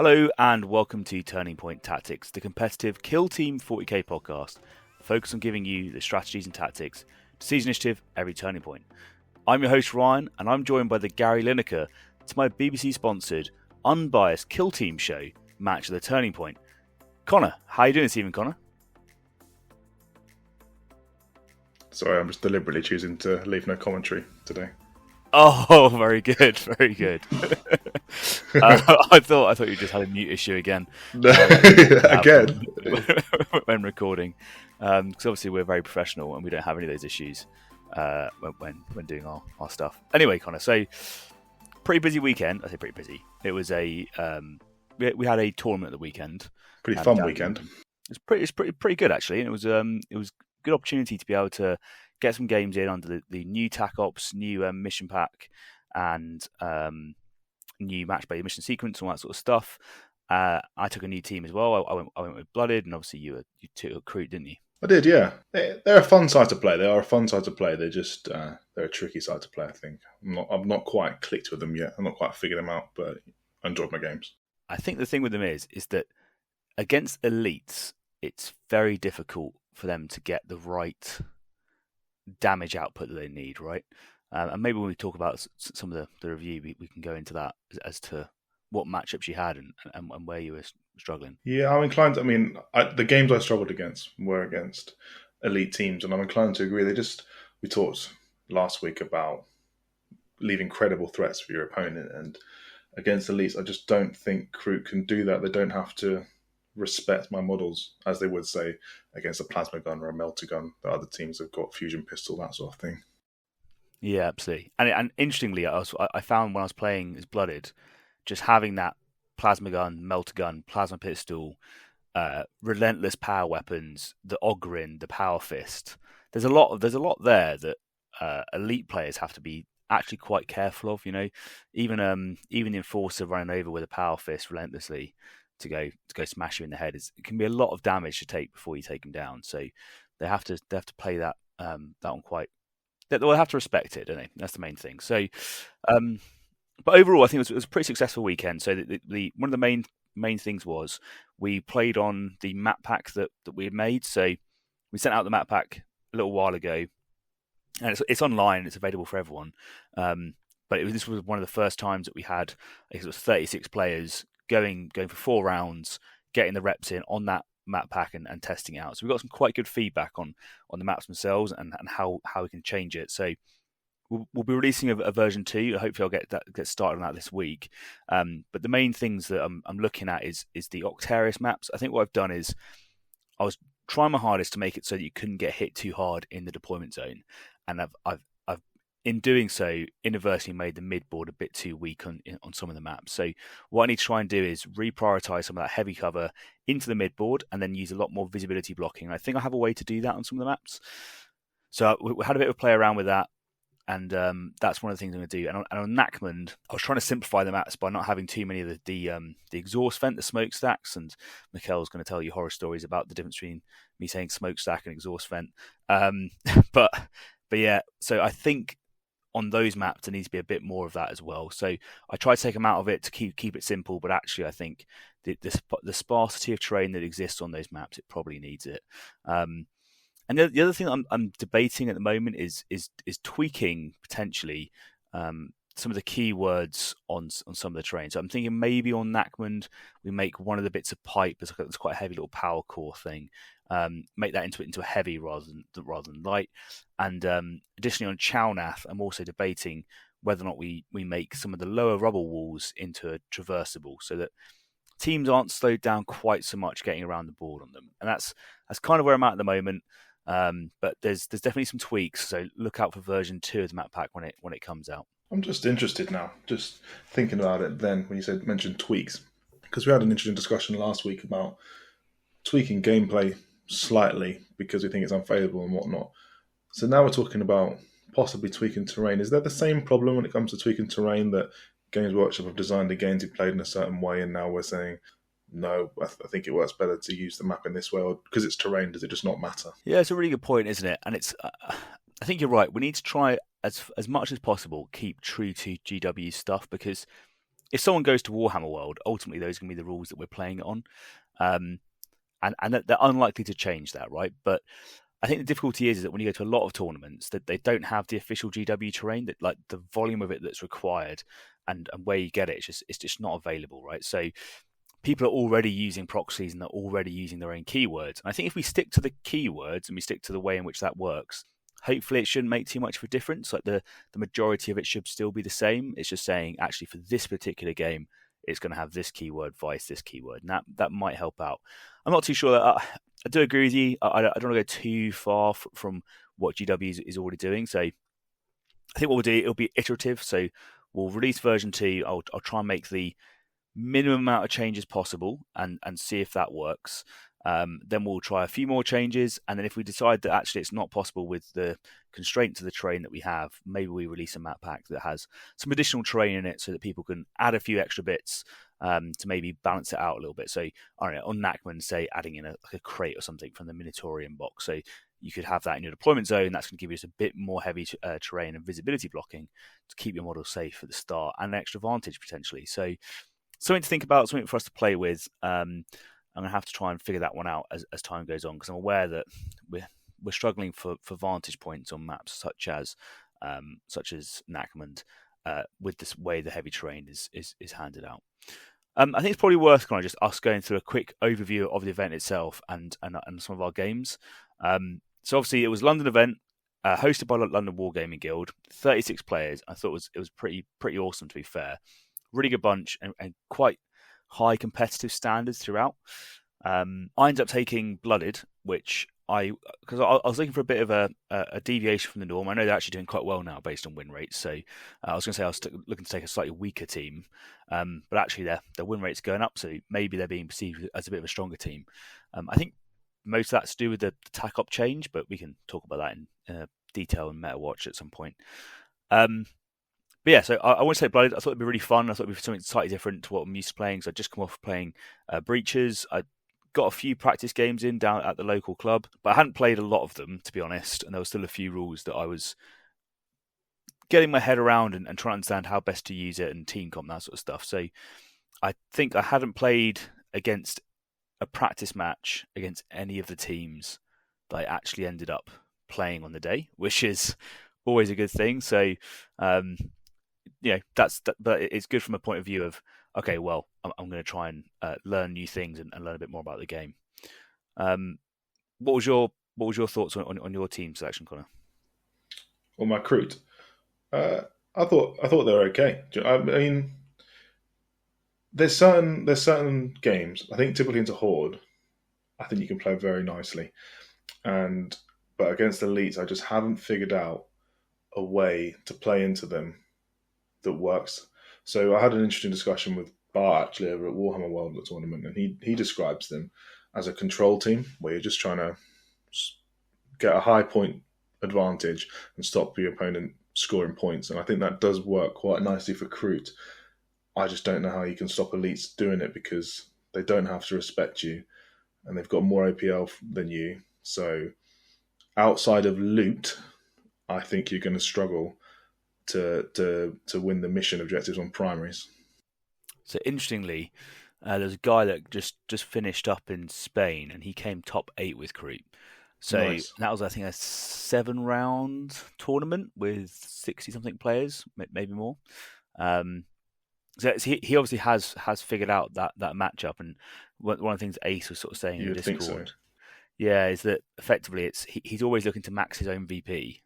Hello and welcome to Turning Point Tactics, the competitive Kill Team 40k podcast, focused on giving you the strategies and tactics to seize initiative every turning point. I'm your host Ryan, and I'm joined by the Gary Lineker to my BBC-sponsored, unbiased Kill Team show, Match of the Turning Point. Connor, how are you doing this evening, Connor? Sorry, I'm just deliberately choosing to leave no commentary today. Oh, very good, very good. I thought you just had a mute issue again. Again, when recording, because obviously we're very professional and we don't have any of those issues when doing our stuff. Anyway, Connor, so pretty busy weekend. I say pretty busy. It was we had a tournament at the weekend. Pretty fun weekend. It's pretty good actually, and it was a good opportunity to be able to get some games in under the new TAC Ops, new mission pack, and new match-based mission sequence, all that sort of stuff. I took a new team as well. I went with Blooded, and obviously you took a Recruit, didn't you? I did, yeah. They're a fun side to play. They are a fun side to play. They're just they're a tricky side to play. I think I've not quite clicked with them yet. I'm not quite figured them out, but I enjoyed my games. I think the thing with them is that against elites, it's very difficult for them to get the right damage output that they need, right? And maybe when we talk about some of the review, we can go into that as to what matchups you had and where you were struggling. Yeah, I'm inclined to, the games I struggled against were against elite teams, and I'm inclined to agree. We talked last week about leaving credible threats for your opponent, and against elites, I just don't think Crew can do that. They don't have to respect my models, as they would say, against a plasma gun or a melter gun. The other teams have got fusion pistol, that sort of thing. Yeah, absolutely. And interestingly, I found when I was playing as Blooded, just having that plasma gun, melter gun, plasma pistol, relentless power weapons, the Ogryn, the power fist. There's a lot there that elite players have to be actually quite careful of. You know, even the enforcer running over with a power fist relentlessly to go smash you in the head it can be a lot of damage to take before you take them down. So they have to play that one quite. They'll have to respect it, don't they? That's the main thing. So, but overall, I think it was a pretty successful weekend. So the one of the main things was we played on the map pack that we had made. So we sent out the map pack a little while ago, and it's online. It's available for everyone. But this was one of the first times that we had. I guess it was 36 players going for 4 rounds, getting the reps in on that map pack and testing it out. So we got some quite good feedback on the maps themselves and how we can change it. So we'll be releasing a version 2. Hopefully I'll get started on that this week. But the main things that I'm looking at is the Octarius maps. I think what I've done is I was trying my hardest to make it so that you couldn't get hit too hard in the deployment zone, and I've in doing so, inadvertently made the mid-board a bit too weak on some of the maps. So what I need to try and do is reprioritize some of that heavy cover into the mid-board and then use a lot more visibility blocking. I think I have a way to do that on some of the maps. So we had a bit of a play around with that, and that's one of the things I'm going to do. And on Nakmund, I was trying to simplify the maps by not having too many of the exhaust vent, the smokestacks, and Mikkel's going to tell you horror stories about the difference between me saying smokestack and exhaust vent. But yeah, so I think on those maps, there needs to be a bit more of that as well. So I try to take them out of it to keep it simple, but actually I think the sparsity of terrain that exists on those maps, it probably needs it. And the other thing I'm debating at the moment is tweaking potentially some of the keywords on some of the terrain. So I'm thinking maybe on Nakmund we make one of the bits of pipe as it's quite a heavy little power core thing. Make that into a heavy rather than light. And additionally on Chownath, I'm also debating whether or not we make some of the lower rubble walls into a traversable, so that teams aren't slowed down quite so much getting around the board on them. And that's kind of where I'm at the moment. But there's definitely some tweaks. So look out for version 2 of the map pack when it comes out. I'm just interested now, just thinking about it then when you mentioned tweaks, because we had an interesting discussion last week about tweaking gameplay slightly because we think it's unfavourable and whatnot. So now we're talking about possibly tweaking terrain. Is there the same problem when it comes to tweaking terrain, that Games Workshop have designed the games you played in a certain way and now we're saying, no, I think it works better to use the map in this way, or because it's terrain, does it just not matter? Yeah, it's a really good point, isn't it? And it's I think you're right. We need to try as much as possible keep true to GW stuff, because if someone goes to Warhammer World, ultimately those are going to be the rules that we're playing it on, um, and they're unlikely to change that, right? But I think the difficulty is that when you go to a lot of tournaments, that they don't have the official GW terrain, that like the volume of it that's required, and where you get it, it's just not available, right? So people are already using proxies and they're already using their own keywords. And I think if we stick to the keywords and we stick to the way in which that works, hopefully it shouldn't make too much of a difference. Like the majority of it should still be the same. It's just saying actually for this particular game, it's going to have this keyword vice this keyword, and that might help out. I'm not too sure. I do agree with you. I don't want to go too far from what GW is already doing. So I think what we'll do, it'll be iterative. So we'll release version 2. I'll try and make the minimum amount of changes possible and see if that works. Then we'll try a few more changes, and then if we decide that actually it's not possible with the constraints of the terrain that we have, maybe we release a map pack that has some additional terrain in it so that people can add a few extra bits to maybe balance it out a little bit. So, I don't know, on Nachman, say adding in like a crate or something from the Minotaurian box. So you could have that in your deployment zone. That's going to give you us a bit more heavy terrain and visibility blocking to keep your model safe at the start and an extra vantage potentially. So something to think about, something for us to play with. I'm going to have to try and figure that one out as time goes on, because I'm aware that we're struggling for vantage points on maps such as Nachmund, with this way the heavy terrain is handed out. I think it's probably worth kind of just us going through a quick overview of the event itself and some of our games. So obviously it was a London event, hosted by London Wargaming Guild, 36 players. I thought it was pretty awesome, to be fair. Really good bunch and quite high competitive standards throughout. I ended up taking Blooded, which because I was looking for a bit of a deviation from the norm. I know they're actually doing quite well now based on win rates. So I was going to say I was looking to take a slightly weaker team, but actually their win rate's going up. So maybe they're being perceived as a bit of a stronger team. I think most of that's to do with the tac-op change, but we can talk about that in detail in Meta Watch at some point. But yeah, so I want to say Blooded. I thought it'd be really fun. I thought it'd be something slightly different to what I'm used to playing. So I'd just come off playing Breaches. I got a few practice games in down at the local club, but I hadn't played a lot of them, to be honest. And there were still a few rules that I was getting my head around and trying to understand how best to use it and team comp, that sort of stuff. So I think I hadn't played against a practice match against any of the teams that I actually ended up playing on the day, which is always a good thing. So, but it's good from a point of view of, okay, well, I'm going to try and learn new things and learn a bit more about the game. What was your thoughts on your team selection, Connor? Well, my recruit, I thought they were okay. I mean, there's certain games. I think typically into Horde, I think you can play very nicely, but against elites, I just haven't figured out a way to play into them that works. So I had an interesting discussion with Bar actually over at Warhammer World tournament, and he describes them as a control team where you're just trying to get a high point advantage and stop your opponent scoring points. And I think that does work quite nicely for Kroot. I just don't know how you can stop elites doing it, because they don't have to respect you and they've got more APL than you. So outside of loot, I think you're going to struggle to win the mission objectives on primaries. So interestingly, there's a guy that just finished up in Spain, and he came top 8 with Kroot. So Nice. that was, I think, a 7-round tournament with 60-something players, maybe more. So he obviously has figured out that matchup, and one of the things Ace was sort of saying in You the would think Discord, so. yeah, is that effectively he's always looking to max his own VP,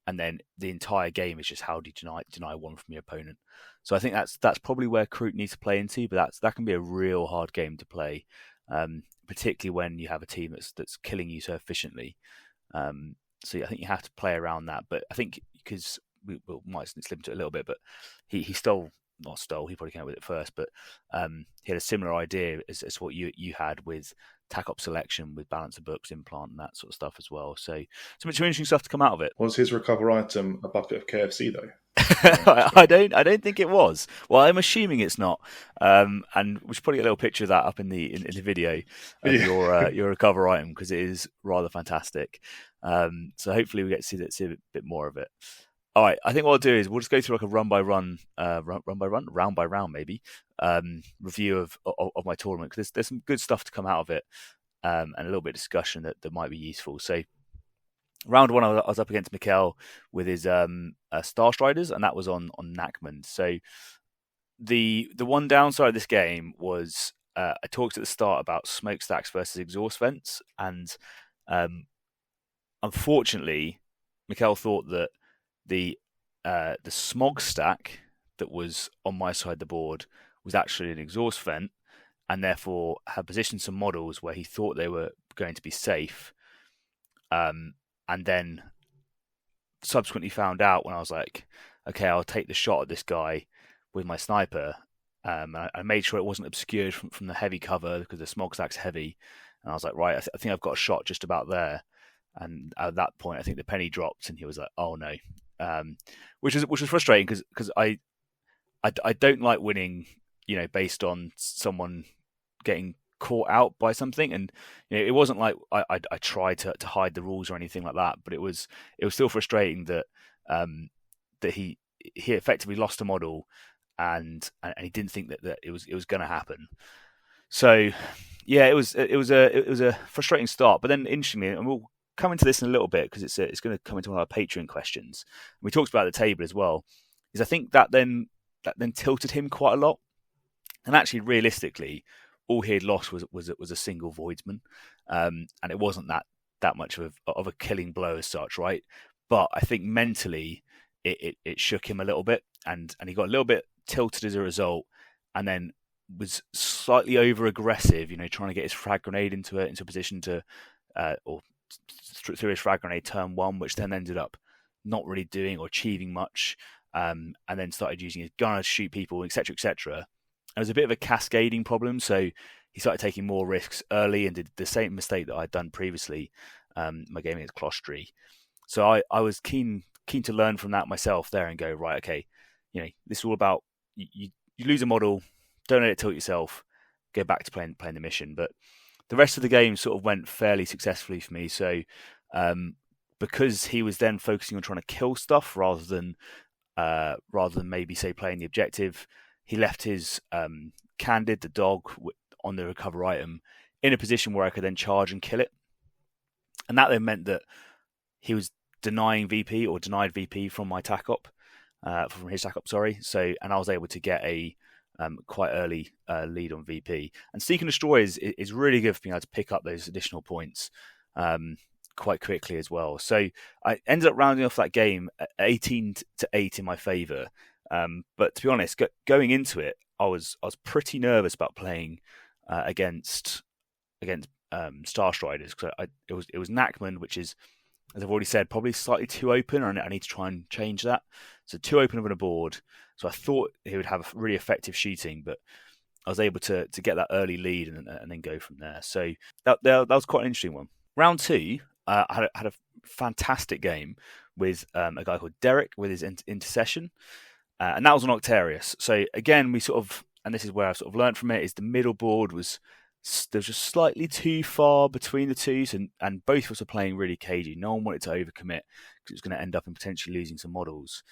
and then the entire game is just how do you deny one from your opponent. So I think that's probably where Kroot needs to play into, but that can be a real hard game to play, particularly when you have a team that's killing you so efficiently. So I think you have to play around that. But I think because we might slip into it a little bit, but he not stole. He probably came up with it first, but he had a similar idea as what you had with tac-op selection, with balance of books, implant, and that sort of stuff as well. So some interesting stuff to come out of it. Was his recover item a bucket of KFC though? I don't think it was. Well, I'm assuming it's not. And we should probably get a little picture of that up in the video of your recover item, because it is rather fantastic. So hopefully we get to see a bit more of it. All right, I think what I'll do is we'll just go through like a run by run, run by run, round by round, maybe review of my tournament because there's some good stuff to come out of it, and a little bit of discussion that might be useful. So round one, I was up against Mikel with his Star Striders, and that was on Nachman. So the one downside of this game was I talked at the start about smokestacks versus exhaust vents, and um, unfortunately, Mikel thought that the smog stack that was on my side of the board was actually an exhaust vent, and therefore had positioned some models where he thought they were going to be safe, and then subsequently found out when I was like, okay, I'll take the shot at this guy with my sniper. I made sure it wasn't obscured from the heavy cover because the smokestack's heavy. And I was like, right, I think I've got a shot just about there. And at that point, I think the penny dropped, and he was like, "Oh no," which was frustrating because I don't like winning, based on someone getting caught out by something. And it wasn't like I tried to hide the rules or anything like that, but it was still frustrating that that he effectively lost a model, and he didn't think that it was going to happen. So yeah, it was a frustrating start. But then interestingly, and we'll come into this in a little bit because it's going to come into one of our Patreon questions. We talked about the table as well. Is I think that then tilted him quite a lot. And actually, realistically, all he had lost was a single voidsman, and it wasn't that much of a killing blow as such, right? But I think mentally, it shook him a little bit, and he got a little bit tilted as a result, and then was slightly over aggressive, trying to get his frag grenade into a position to, or through his frag grenade turn one, which then ended up not really doing or achieving much, and then started using his gun to shoot people, etc., etc. It was a bit of a cascading problem, so he started taking more risks early and did the same mistake that I'd done previously, my game against Clostry. So I was keen to learn from that myself there and go, right, okay, this is all about you lose a model, don't let it tilt yourself, go back to playing the mission. But the rest of the game sort of went fairly successfully for me. So because he was then focusing on trying to kill stuff rather than maybe say playing the objective, he left his Candid, the dog, on the recover item in a position where I could then charge and kill it. And that then meant that he was denying VP or denied VP from my tac op, from his tac op, sorry. So, and I was able to get a quite early lead on VP. And Seek and Destroy is really good for being able to pick up those additional points quite quickly as well. So I ended up rounding off that game at 18-8 in my favour. But to be honest, going into it, I was pretty nervous about playing against Star Striders because it was Nachman, which is, as I've already said, probably slightly too open, and I need to try and change that. So too open of a board. So I thought he would have a really effective shooting, but I was able to get that early lead and then go from there. So that was quite an interesting one. Round two, I had a fantastic game with a guy called Derek with his intercession. And that was on Octarius. So again, we sort of, and this is where I've sort of learned from it, is the middle board was there's just slightly too far between the two, and both of us were playing really cagey. No one wanted to overcommit because it was going to end up in potentially losing some models.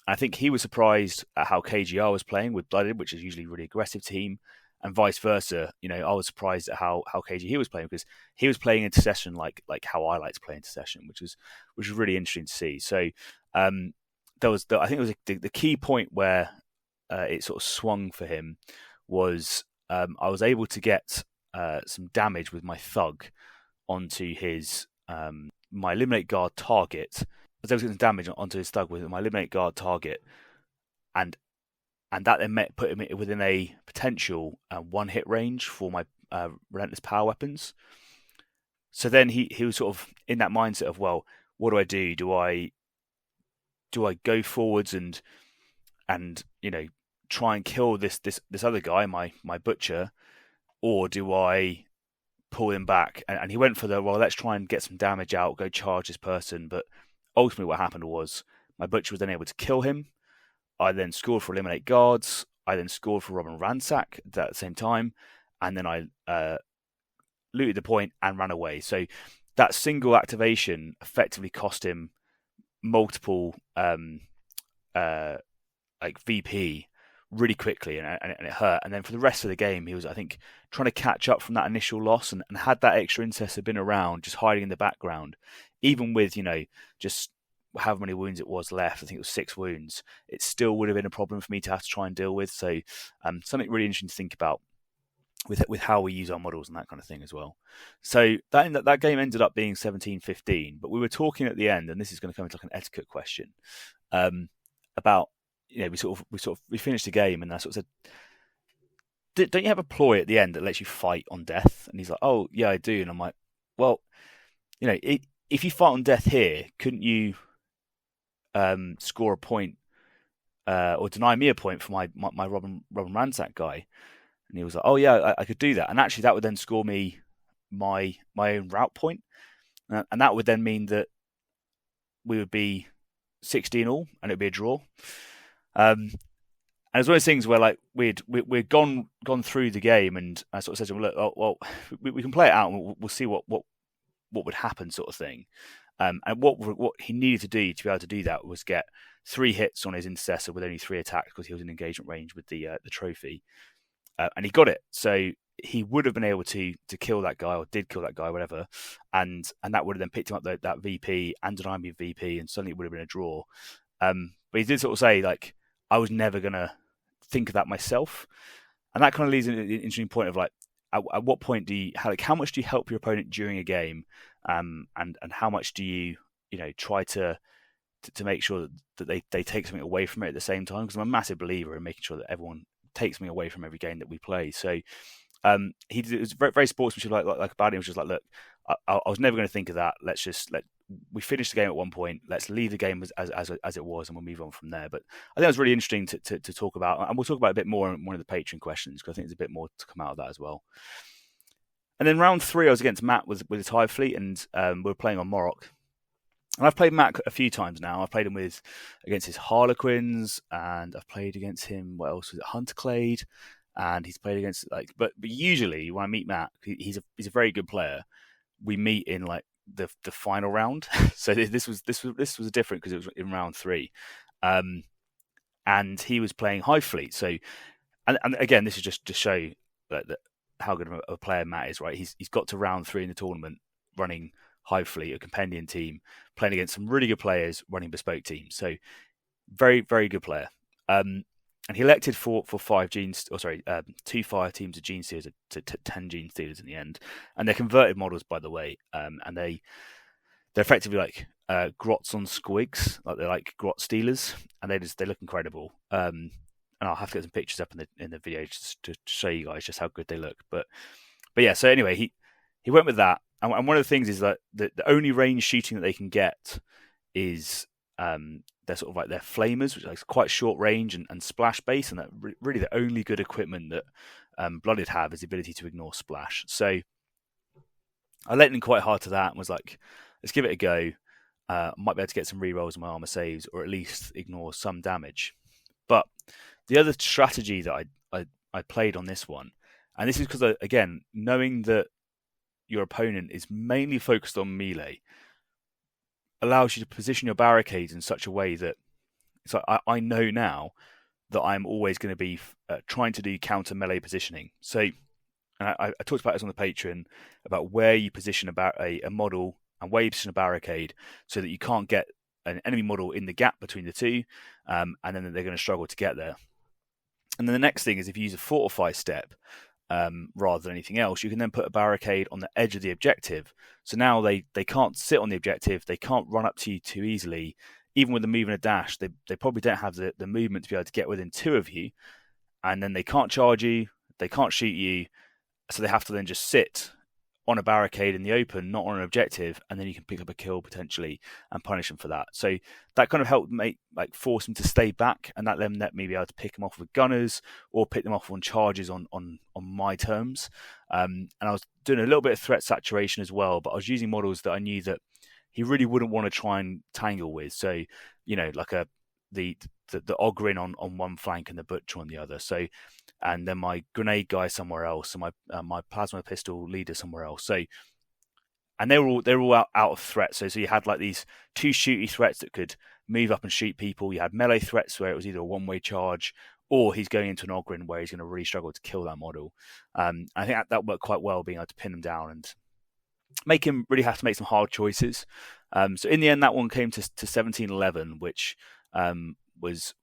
I think he was surprised at how cagey I was playing with Blooded, which is usually a really aggressive team, and vice versa. I was surprised at how cagey he was playing because he was playing Intercession like how I like to play Intercession, which was really interesting to see. So I think it was the key point where it sort of swung for him was I was able to get some damage with my thug onto his my eliminate guard target. I was able to get some damage onto his thug with my eliminate guard target, and that then put him within a potential one hit range for my relentless power weapons. So then he was sort of in that mindset of, well, what do I do? Do I go forwards and try and kill this other guy, my butcher, or do I pull him back? And he went for let's try and get some damage out, go charge this person. But ultimately what happened was my butcher was then able to kill him. I then scored for eliminate guards. I then scored for rob and ransack at the same time. And then I looted the point and ran away. So that single activation effectively cost him multiple uh, like VP really quickly, and it hurt. And then for the rest of the game, he was, I think, trying to catch up from that initial loss, and had that extra intercessor been around, just hiding in the background, even with just however many wounds it was left, I think it was 6 wounds, it still would have been a problem for me to have to try and deal with. So something really interesting to think about with how we use our models and that kind of thing as well. So that game ended up being 17-15, but we were talking at the end, and this is going to come into like an etiquette question, about we finished the game, and I sort of said, don't you have a ploy at the end that lets you fight on death? And he's like, oh yeah, I do. And I'm like, well, if you fight on death here, couldn't you score a point or deny me a point for my Robin Ransack guy? And he was like, oh yeah, I could do that. And actually that would then score me my own route point. And that would then mean that we would be 16 all, and it'd be a draw. And it's one of those things where like we'd gone through the game, and I sort of said to him, look, well, we can play it out, and we'll see what would happen, sort of thing. And what he needed to do to be able to do that was get 3 hits on his intercessor with only 3 attacks, because he was in engagement range with the trophy, and he got it. So he would have been able to kill that guy, or did kill that guy, whatever, and that would have then picked him up that VP and denied me VP, and suddenly it would have been a draw. But he did sort of say, like, I was never gonna think of that myself, and that kind of leads into an interesting point of like, at what point do you how much do you help your opponent during a game, and how much do you try to make sure that they take something away from it at the same time? Because I'm a massive believer in making sure that everyone takes something away from every game that we play. So it was very, very sportsmanship like about it. It was just like, look, I was never going to think of that. We finished the game at one point. Let's leave the game as it was, and we'll move on from there. But I think it was really interesting to talk about, and we'll talk about it a bit more in one of the Patreon questions, because I think there's a bit more to come out of that as well. And then round 3, I was against Matt with his Hive Fleet, and we were playing on Morok. And I've played Matt a few times now. I've played him against his Harlequins, and I've played against him. What else was it? Hunterclade, and he's played against but usually when I meet Matt, he's a very good player. We meet in like the final round. So this was different because it was in round 3, and he was playing Hive Fleet. So and again, this is just to show that how good of a player Matt is. Right, he's got to round 3 in the tournament running Hive Fleet, a compendium team, playing against some really good players running bespoke teams. So very, very good player. And he elected for 2 fire teams of Gene Stealers to 10 Gene Stealers in the end. And they're converted models, by the way. And they're effectively like grots on squigs, like they're like grot stealers, and they look incredible. And I'll have to get some pictures up in the video just to show you guys just how good they look. But yeah, so anyway, he went with that. And one of the things is that the only range shooting that they can get is they're sort of like their flamers, which is like quite short range and splash base, and that really the only good equipment that Blooded have is the ability to ignore splash. So I let in quite hard to that and was like, let's give it a go. Might be able to get some rerolls on my armor saves, or at least ignore some damage. But the other strategy that I played on this one, and this is because, again, knowing that your opponent is mainly focused on melee, allows you to position your barricades in such a way that it's like I know now that I'm always going to be trying to do counter melee positioning. So, and I talked about this on the Patreon about where you position a model and where you position a barricade so that you can't get an enemy model in the gap between the two, and then they're going to struggle to get there. And then the next thing is, if you use a fortify step, rather than anything else, you can then put a barricade on the edge of the objective. So now they can't sit on the objective, they can't run up to you too easily. Even with the move and a dash, they probably don't have the movement to be able to get within 2 of you, and then they can't charge you, they can't shoot you, so they have to then just sit on a barricade in the open, not on an objective, and then you can pick up a kill potentially and punish them for that. So that kind of helped force them to stay back, and that then let me be able to pick them off with gunners or pick them off on charges on my terms. And I was doing a little bit of threat saturation as well, but I was using models that I knew that he really wouldn't want to try and tangle with. So, like the Ogrin on one flank and the Butcher on the other. So, and then my grenade guy somewhere else, and my plasma pistol leader somewhere else. So, and they were all out of threat. So you had like these two shooty threats that could move up and shoot people. You had melee threats where it was either a one-way charge or he's going into an Oghren where he's going to really struggle to kill that model. I think that worked quite well, being able to pin him down and make him really have to make some hard choices. So in the end, that one came to 1711, which was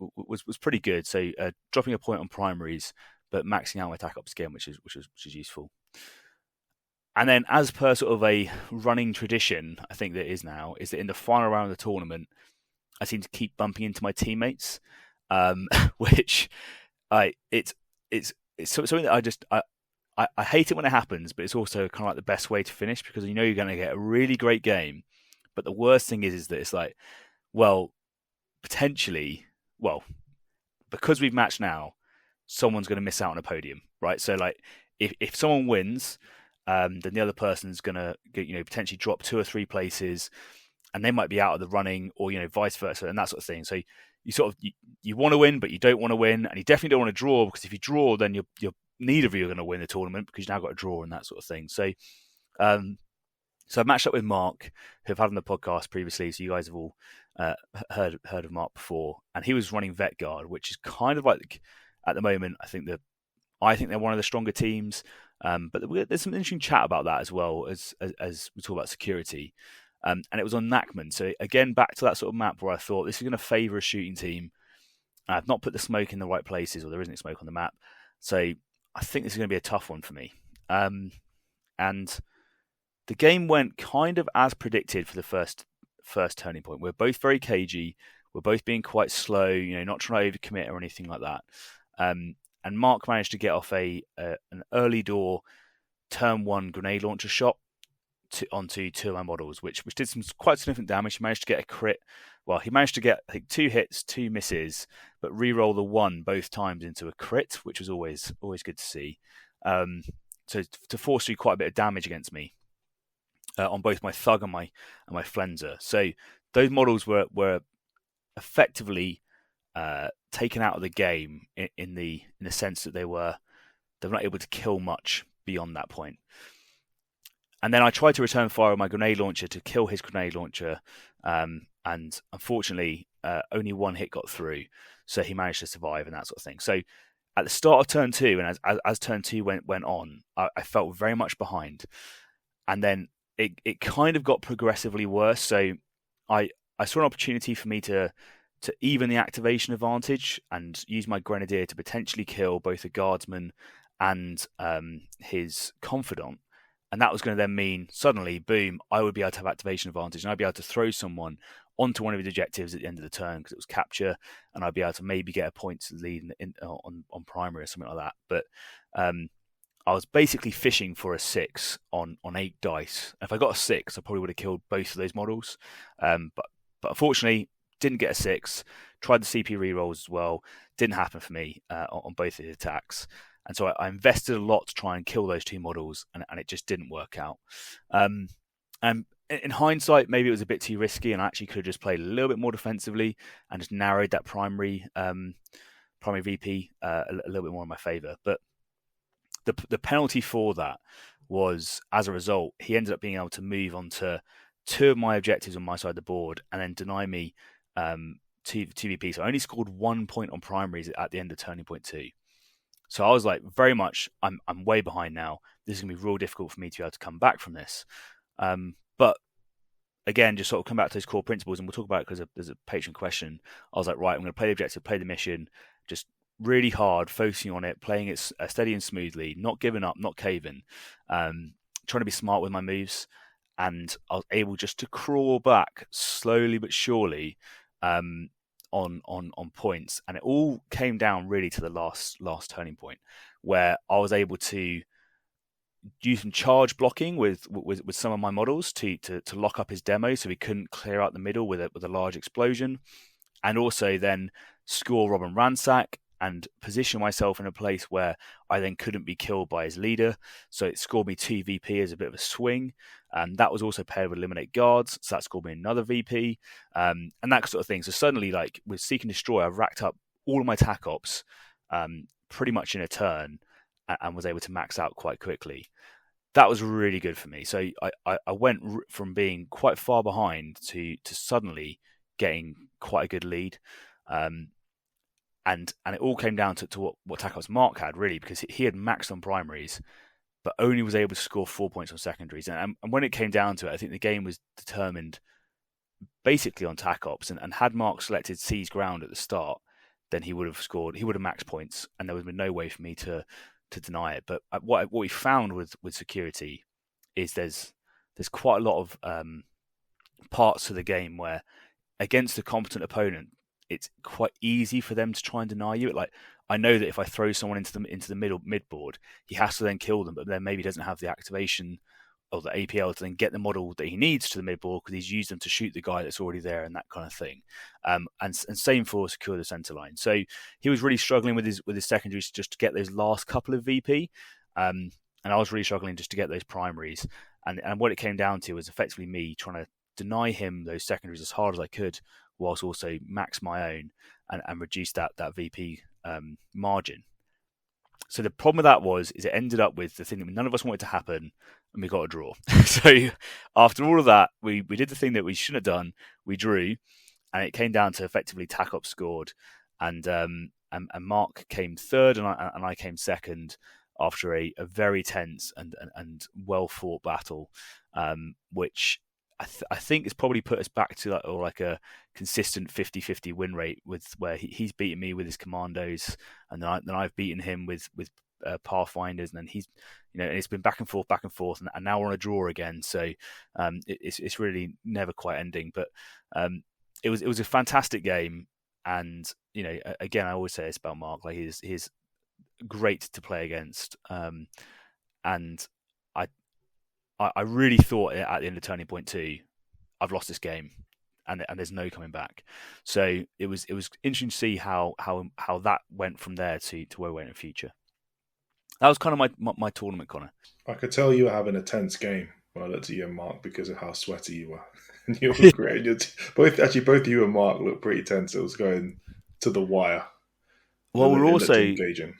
pretty good. So dropping a point on primaries, but maxing out my attack ups again, which is useful. And then, as per sort of a running tradition, I think that is now, is that in the final round of the tournament, I seem to keep bumping into my teammates, which it's something that I hate it when it happens, but it's also kind of like the best way to finish, because you know you're going to get a really great game. But the worst thing is that it's like, well, potentially, well, because we've matched now, someone's going to miss out on a podium, right? So like, if someone wins, then the other person's going to potentially drop 2 or 3 places, and they might be out of the running, or vice versa, and that sort of thing. So you sort of you want to win, but you don't want to win, and you definitely don't want to draw, because if you draw, then you're neither of you are going to win the tournament, because you've now got to draw and that sort of thing. So I've matched up with Mark, who I've had on the podcast previously, so you guys have all heard of Mark before, and he was running Vet Guard, which is kind of like, at the moment, I think they're one of the stronger teams. But there's some interesting chat about that as well, as we talk about security. And it was on Nachman. So again, back to that sort of map where I thought this is going to favour a shooting team. I've not put the smoke in the right places, or there isn't smoke on the map. So I think this is going to be a tough one for me. And the game went kind of as predicted for the first turning point. We're both very cagey. We're both being quite slow, not trying to overcommit or anything like that. And Mark managed to get off an early door turn 1 grenade launcher shot onto 2 of my models, which did some quite significant damage. He managed to get a crit. Well, he managed to get, I think, 2 hits, 2 misses, but re-roll the 1 both times into a crit, which was always good to see. So to force through quite a bit of damage against me on both my Thug and my Flenser. So those models were effectively taken out of the game in the sense that they were not able to kill much beyond that point. And then I tried to return fire with my grenade launcher to kill his grenade launcher, and unfortunately, only 1 hit got through, so he managed to survive and that sort of thing. So at the start of turn 2, and as turn 2 went on, I felt very much behind, and then it kind of got progressively worse. So I saw an opportunity for me to even the activation advantage and use my grenadier to potentially kill both the guardsman and his confidant. And that was going to then mean, suddenly, boom, I would be able to have activation advantage, and I'd be able to throw someone onto one of his objectives at the end of the turn, because it was capture, and I'd be able to maybe get a points lead on primary or something like that. But I was basically fishing for a 6 on 8 dice. If I got a 6, I probably would have killed both of those models. But unfortunately, didn't get a 6. Tried the CP rerolls as well. Didn't happen for me on both of the attacks. And so I invested a lot to try and kill those 2 models, and it just didn't work out. And in hindsight, maybe it was a bit too risky, and I actually could have just played a little bit more defensively and just narrowed that primary VP a little bit more in my favour. But the penalty for that was, as a result, he ended up being able to move on to 2 of my objectives on my side of the board and then deny me 2 VP. So I only scored 1 point on primaries at the end of turning point 2. So I was like, very much, I'm way behind now. This is going to be real difficult for me to be able to come back from this. But again, just sort of come back to those core principles, and we'll talk about it because there's a patron question. I was like, right, I'm going to play the objective, play the mission, just really hard, focusing on it, playing it steady and smoothly, not giving up, not caving, trying to be smart with my moves. And I was able just to crawl back slowly but surely on points, and it all came down really to the last turning point, where I was able to use some charge blocking with some of my models to lock up his demo, so he couldn't clear out the middle with a large explosion, and also then score Rob and Ransack and position myself in a place where I then couldn't be killed by his leader. So it scored me 2 VP as a bit of a swing. And that was also paired with Eliminate Guards. So that scored me another VP. And that sort of thing. So suddenly, like with Seek and Destroy, I've racked up all of my tac ops pretty much in a turn and was able to max out quite quickly. that was really good for me. So I went from being quite far behind to suddenly getting quite a good lead. Um, and it all came down to what Tackle's Mark had really, because he had maxed on primaries, but only was able to score 4 points on secondaries. And when it came down to it, I think the game was determined basically on tack ops. And had Mark selected C's ground at the start, then he would have scored. He would have maxed points, and there would have been no way for me to deny it. But what we found with security is there's quite a lot of parts to the game where against a competent opponent, it's quite easy for them to try and deny you. Like I know that if I throw someone into the mid board, he has to then kill them, but then maybe doesn't have the activation or the APL to then get the model that he needs to the mid board because he's used them to shoot the guy that's already there and that kind of thing. And same for secure the center line. So he was really struggling with his secondaries just to get those last couple of VP. And I was really struggling just to get those primaries. And what it came down to was effectively me trying to deny him those secondaries as hard as I could, whilst also max my own and reduce that VP margin. So the problem with that is it ended up with the thing that none of us wanted to happen, and we got a draw. So after all of that, we did the thing that we shouldn't have done. We drew, and it came down to effectively tack up scored, and Mark came third, and I came second after a very tense and well fought battle, which I think it's probably put us back to like a consistent 50-50 win rate with where he's beaten me with his commandos, and then I've beaten him with pathfinders, and then he's and it's been back and forth, and now we're on a draw again. So it's really never quite ending. But it was a fantastic game, and again I always say this about Mark, like he's great to play against, and I really thought at the end of Turning Point 2, I've lost this game, and there's no coming back. So it was interesting to see how that went from there to where we went in the future. That was kind of my tournament, Connor. I could tell you were having a tense game when I looked at you and Mark because of how sweaty you were. You were great. Both you and Mark looked pretty tense. It was going to the wire. Well, It looked engaging.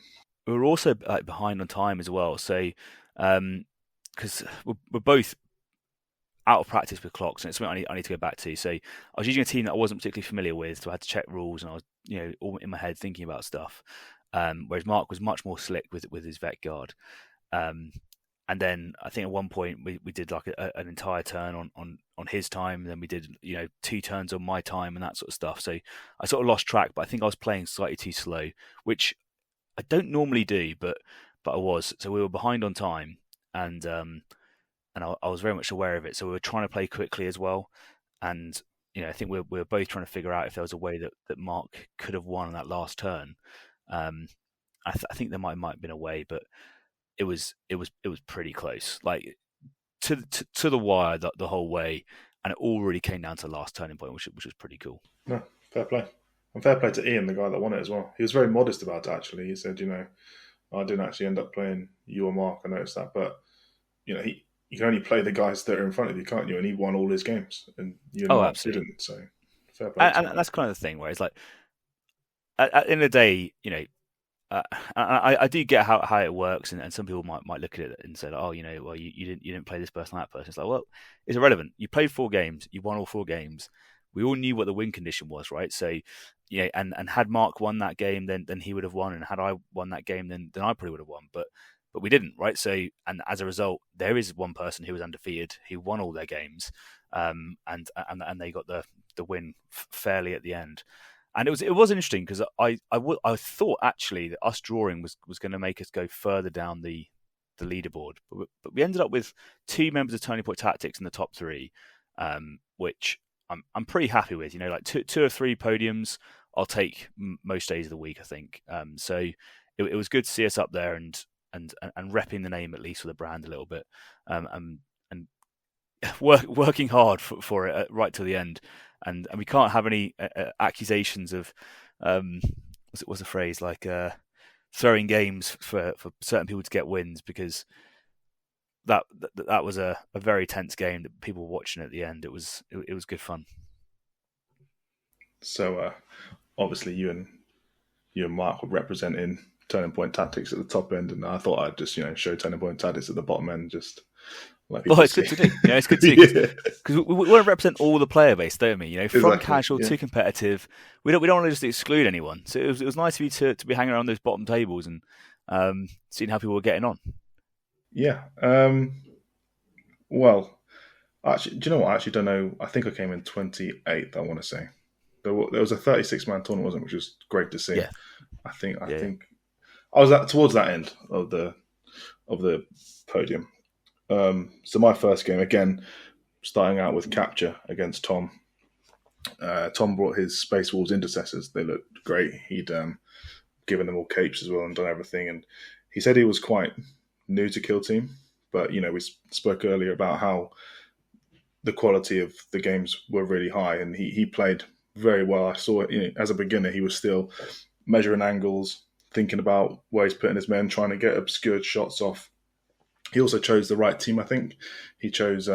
we're also like behind on time as well. So because we're both out of practice with clocks, and it's something I need to go back to. So I was using a team that I wasn't particularly familiar with, so I had to check rules, and I was all in my head thinking about stuff. Whereas Mark was much more slick with his vet guard. And then I think at one point we did like an entire turn on his time, and then we did 2 turns on my time and that sort of stuff. So I sort of lost track, but I think I was playing slightly too slow, which I don't normally do, but I was. So we were behind on time, and I was very much aware of it. So we were trying to play quickly as well, and I think we were both trying to figure out if there was a way that Mark could have won on that last turn. I think there might have been a way, but it was pretty close, like to the wire the whole way, and it all really came down to the last turning point, which was pretty cool. No, fair play. And fair play to Ian, the guy that won it as well. He was very modest about it, actually. He said, I didn't actually end up playing you or Mark, I noticed that, but you can only play the guys that are in front of you, can't you? And he won all his games, and you and Mark Absolutely. didn't. So fair play. And that's kind of the thing where it's like at the end of the day, I do get how it works, and some people might look at it and say, well, you didn't play this person, that person. It's like, well, it's irrelevant. You played 4 games, you won all 4 games. We all knew what the win condition was, right? So, and had Mark won that game, then he would have won, and had I won that game, then I probably would have won. But we didn't, right? So, and as a result, there is one person who was undefeated, who won all their games, and they got the win fairly at the end. And it was interesting because I thought actually that us drawing was going to make us go further down the leaderboard, but we ended up with 2 members of Turning Point Tactics in the top 3, which I'm pretty happy with. Like 2 or 3 podiums I'll take most days of the week, I think. So it was good to see us up there and repping the name at least for the brand a little bit, and working hard for it right till the end. And we can't have any accusations of what's the phrase, like throwing games for certain people to get wins, because that was a very tense game that people were watching at the end. It was good fun. So obviously you and Mark were representing turning point tactics at the top end, and I thought I'd just show turning point tactics at the bottom end, just let Well, people it's good see. to do. It's good to do Yeah, because we want to represent all the player base, don't we? From exactly. casual Yeah, to competitive. We don't want to just exclude anyone. So it was nice of you to be hanging around those bottom tables and seeing how people were getting on. yeah. Well, actually, do you know what? I actually don't know. I think I came in 28th. I want to say there was a 36-man tournament, wasn't it, which was great to see. Yeah, I think I yeah, think I was towards that end of the podium. So my first game again, starting out with capture against Tom. Tom brought his Space Wolves intercessors. They looked great. He'd given them all capes as well and done everything. And he said he was quite new to Kill Team, but we spoke earlier about how the quality of the games were really high, and he played very well. I saw it as a beginner. He was still measuring angles, thinking about where he's putting his men, trying to get obscured shots off. He also chose the right team, I think. He chose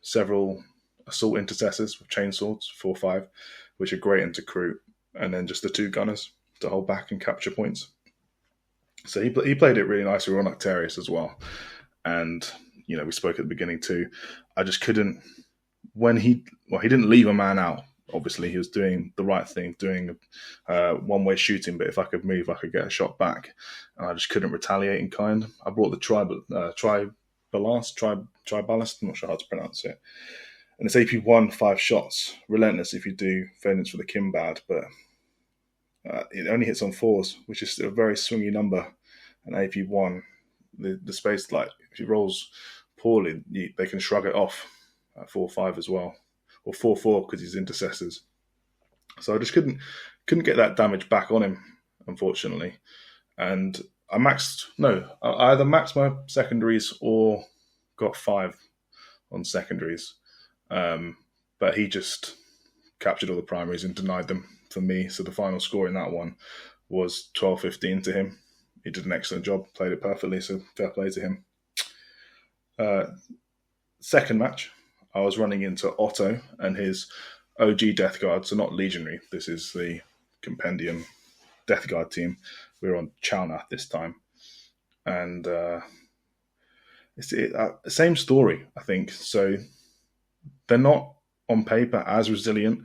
several assault intercessors with chainswords, 4-5, which are great into crew, and then just the two gunners to hold back and capture points. So he played it really nicely. We were on Octarius as well. And, we spoke at the beginning too. I just couldn't, he didn't leave a man out. Obviously, he was doing the right thing, doing one-way shooting. But if I could move, I could get a shot back, and I just couldn't retaliate in kind. I brought the tribalist. I'm not sure how to pronounce it. And it's AP1, 5 shots, relentless if you do Phoenix for the Kimbad, but it only hits on 4s, which is a very swingy number. And AP1, the space, like if he rolls poorly, they can shrug it off at 4-5 as well, or 4-4 because he's intercessors. So I just couldn't get that damage back on him, unfortunately. And I either maxed my secondaries or got 5 on secondaries. But he just captured all the primaries and denied them for me. So the final score in that one was 12-15 to him. He did an excellent job, played it perfectly, so fair play to him. Second match, I was running into Otto and his OG Death Guard, so not Legionary. This is the Compendium Death Guard team. We were on Chalnath this time. And it's same story, I think. So they're not on paper as resilient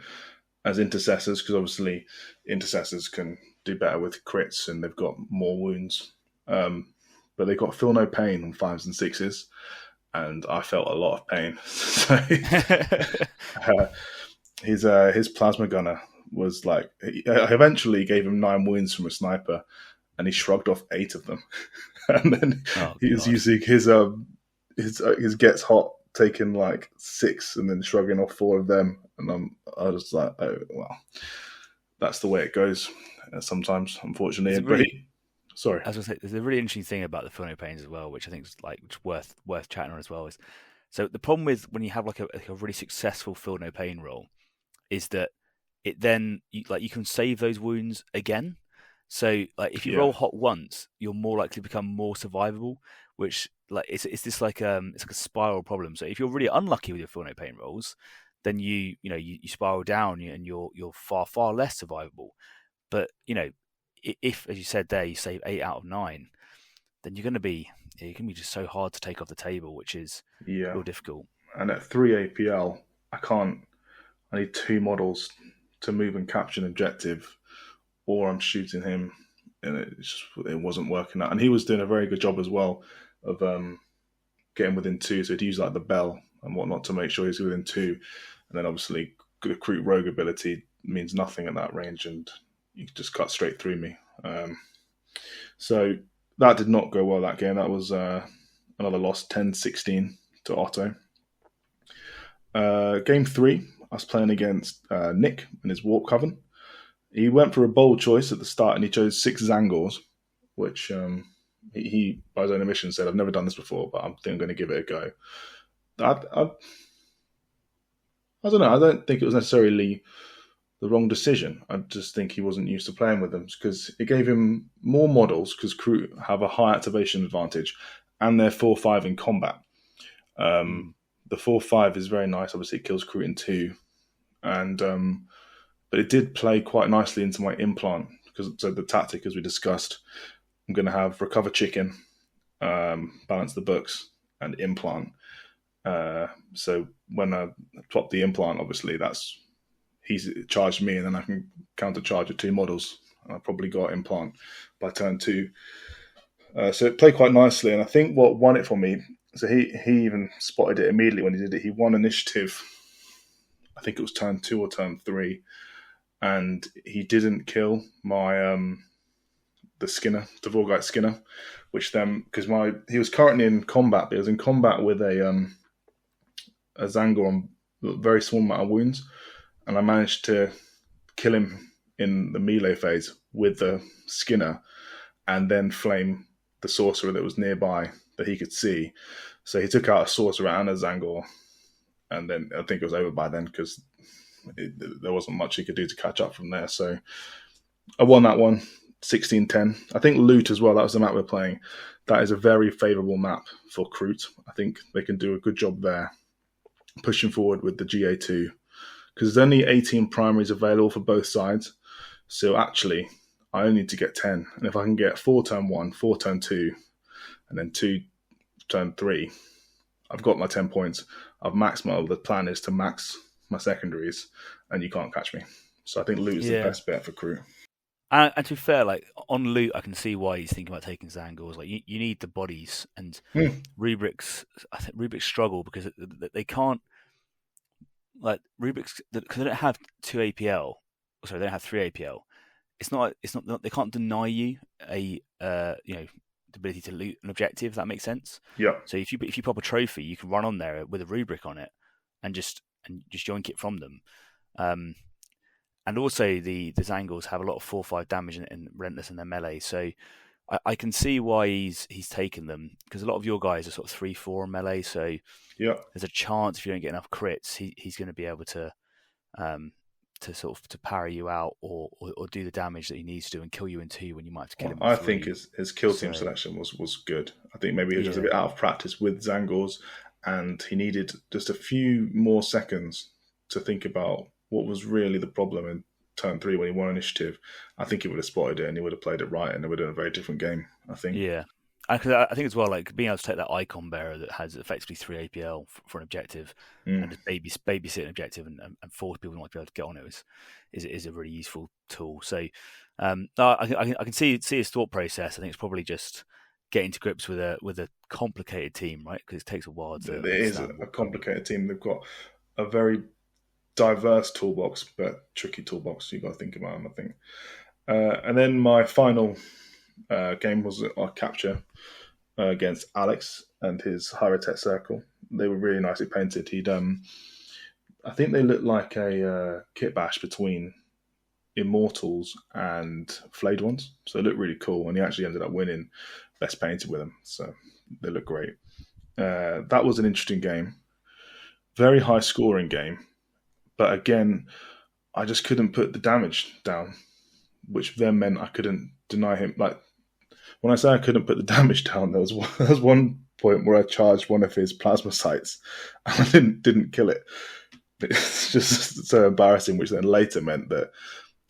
as intercessors, because obviously intercessors can do better with crits and they've got more wounds. But they got Feel No Pain on 5s and 6s, and I felt a lot of pain. So his plasma gunner was like, I eventually gave him 9 wounds from a sniper, and he shrugged off 8 of them. And then he was using his gets hot, taking like 6 and then shrugging off 4 of them. And I was like, oh well, that's the way it goes sometimes, unfortunately. Sorry. I was going to say, there's a really interesting thing about the Feel No Pains as well, which I think is worth chatting on as well. Is so the problem with when you have like a really successful Feel No Pain roll is that it then you can save those wounds again. So like if you roll hot once, you're more likely to become more survivable, which like it's this like it's like a spiral problem. So if you're really unlucky with your Feel No Pain rolls, then you spiral down and you're far less survivable. But if, as you said there, you save 8 out of 9, then you're going to be just so hard to take off the table, which is real difficult. And at 3 APL, I need 2 models to move and capture an objective, or I'm shooting him, and it wasn't working out. And he was doing a very good job as well of getting within 2, so he'd use like the bell and whatnot to make sure he's within 2. And then obviously the Recruit Rogue ability means nothing at that range, and you just cut straight through me. So that did not go well that game. That was another loss, 10-16 to Otto. Game 3, I was playing against Nick and his Warp Coven. He went for a bold choice at the start, and he chose 6 Zangors, which he by his own admission, said, I've never done this before, but I think I'm going to give it a go. I don't know. I don't think it was necessarily the wrong decision. I just think he wasn't used to playing with them, because it gave him more models, because crew have a high activation advantage, and they're 4-5 in combat. The 4-5 is very nice. Obviously, it kills crew in 2, and but it did play quite nicely into my implant, because so the tactic, as we discussed, I'm going to have recover chicken, balance the books, and implant. So when I plot the implant, obviously he's charged me, and then I can counter charge with 2 models. And I probably got implant by turn 2. So it played quite nicely, and I think what won it for me. So he even spotted it immediately when he did it. He won initiative. I think it was turn 2 or turn 3, and he didn't kill my the Skinner, the Vorgite Skinner, which then because he was currently in combat, but he was in combat with a Zangor on a very small amount of wounds, and I managed to kill him in the melee phase with the Skinner, and then flame the sorcerer that was nearby that he could see. So he took out a sorcerer and a Zangor, and then I think it was over by then because there wasn't much he could do to catch up from there. So I won that one, 16-10. I think Loot as well, that was the map we're playing. That is a very favourable map for Kroot. I think they can do a good job there, pushing forward with the GA2, because there's only 18 primaries available for both sides. So actually, I only need to get 10. And if I can get 4 turn 1, 4 turn 2, and then 2 turn 3, I've got my 10 points. I've maxed the plan is to max my secondaries, and you can't catch me. So I think Loot is the best bet for Kroot. And to be fair, like on Loot, I can see why he's thinking about taking Zangors. Like you need the bodies, and Rubrics. I think Rubrics struggle because they can't. Like Rubrics, because they don't have 2 APL. Sorry, they don't have 3 APL. It's not. They can't deny you the ability to loot an objective. If that makes sense. Yeah. So if you pop a trophy, you can run on there with a rubric on it, and just yoink it from them. And also the Zangors have a lot of 4/5 damage and relentless in their melee. So I can see why he's taken them, because a lot of your guys are sort of 3/4 on melee. So there's a chance if you don't get enough crits, he's going to be able to parry you out or do the damage that he needs to do and kill you in 2 when you might have to kill him in 3. I think his kill team selection was good. I think maybe he was just a bit out of practice with Zangors, and he needed just a few more seconds to think about what was really the problem in turn 3 when he won initiative. I think he would have spotted it and he would have played it right, and it would have been a very different game, I think. Yeah. I think as well, like being able to take that icon bearer that has effectively 3 APL for an objective and just babysit an objective and force people not to be able to get on it is a really useful tool. So I can see his thought process. I think it's probably just getting to grips with a complicated team, right? Because it takes a while to. It is a complicated team. They've got a very diverse toolbox, but tricky toolbox. You've got to think about them, I think. And then my final game was our capture against Alex and his Hyrotech Circle. They were really nicely painted. I think they looked like a kit bash between Immortals and Flayed Ones. So they looked really cool, and he actually ended up winning Best Painted with them. So they look great. That was an interesting game. Very high scoring game. But again, I just couldn't put the damage down, which then meant I couldn't deny him. Like, when I say I couldn't put the damage down, there was one point where I charged one of his plasma sites and I didn't kill it. It's just so embarrassing, which then later meant that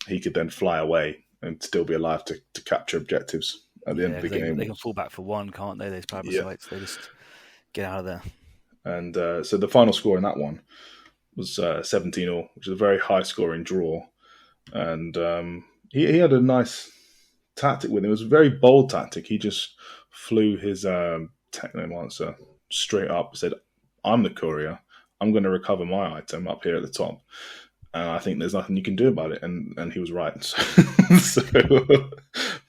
he could then fly away and still be alive to capture objectives at the end of the game. They can fall back for 1, can't they? Those plasma sites, they just get out of there. And so the final score in that one was 17-all, which is a very high scoring draw. And he had a nice tactic with him. It was a very bold tactic. He just flew his Technomancer straight up, said, I'm the courier. I'm going to recover my item up here at the top. I think there's nothing you can do about it. And he was right. So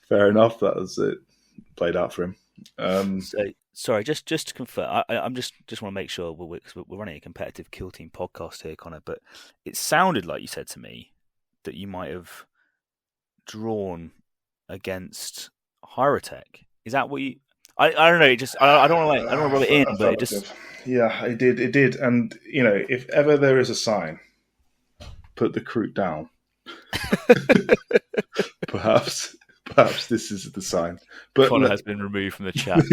fair enough. That was it. Played out for him. Sorry, just to confirm, I'm just want to make sure we're running a competitive kill team podcast here, Connor. But it sounded like you said to me that you might have drawn against Hyrotech. Is that what you? I don't know. I don't want to rub it in, but it just it did. And if ever there is a sign, put the Kroot down. Perhaps this is the sign. But Connor has been removed from the chat.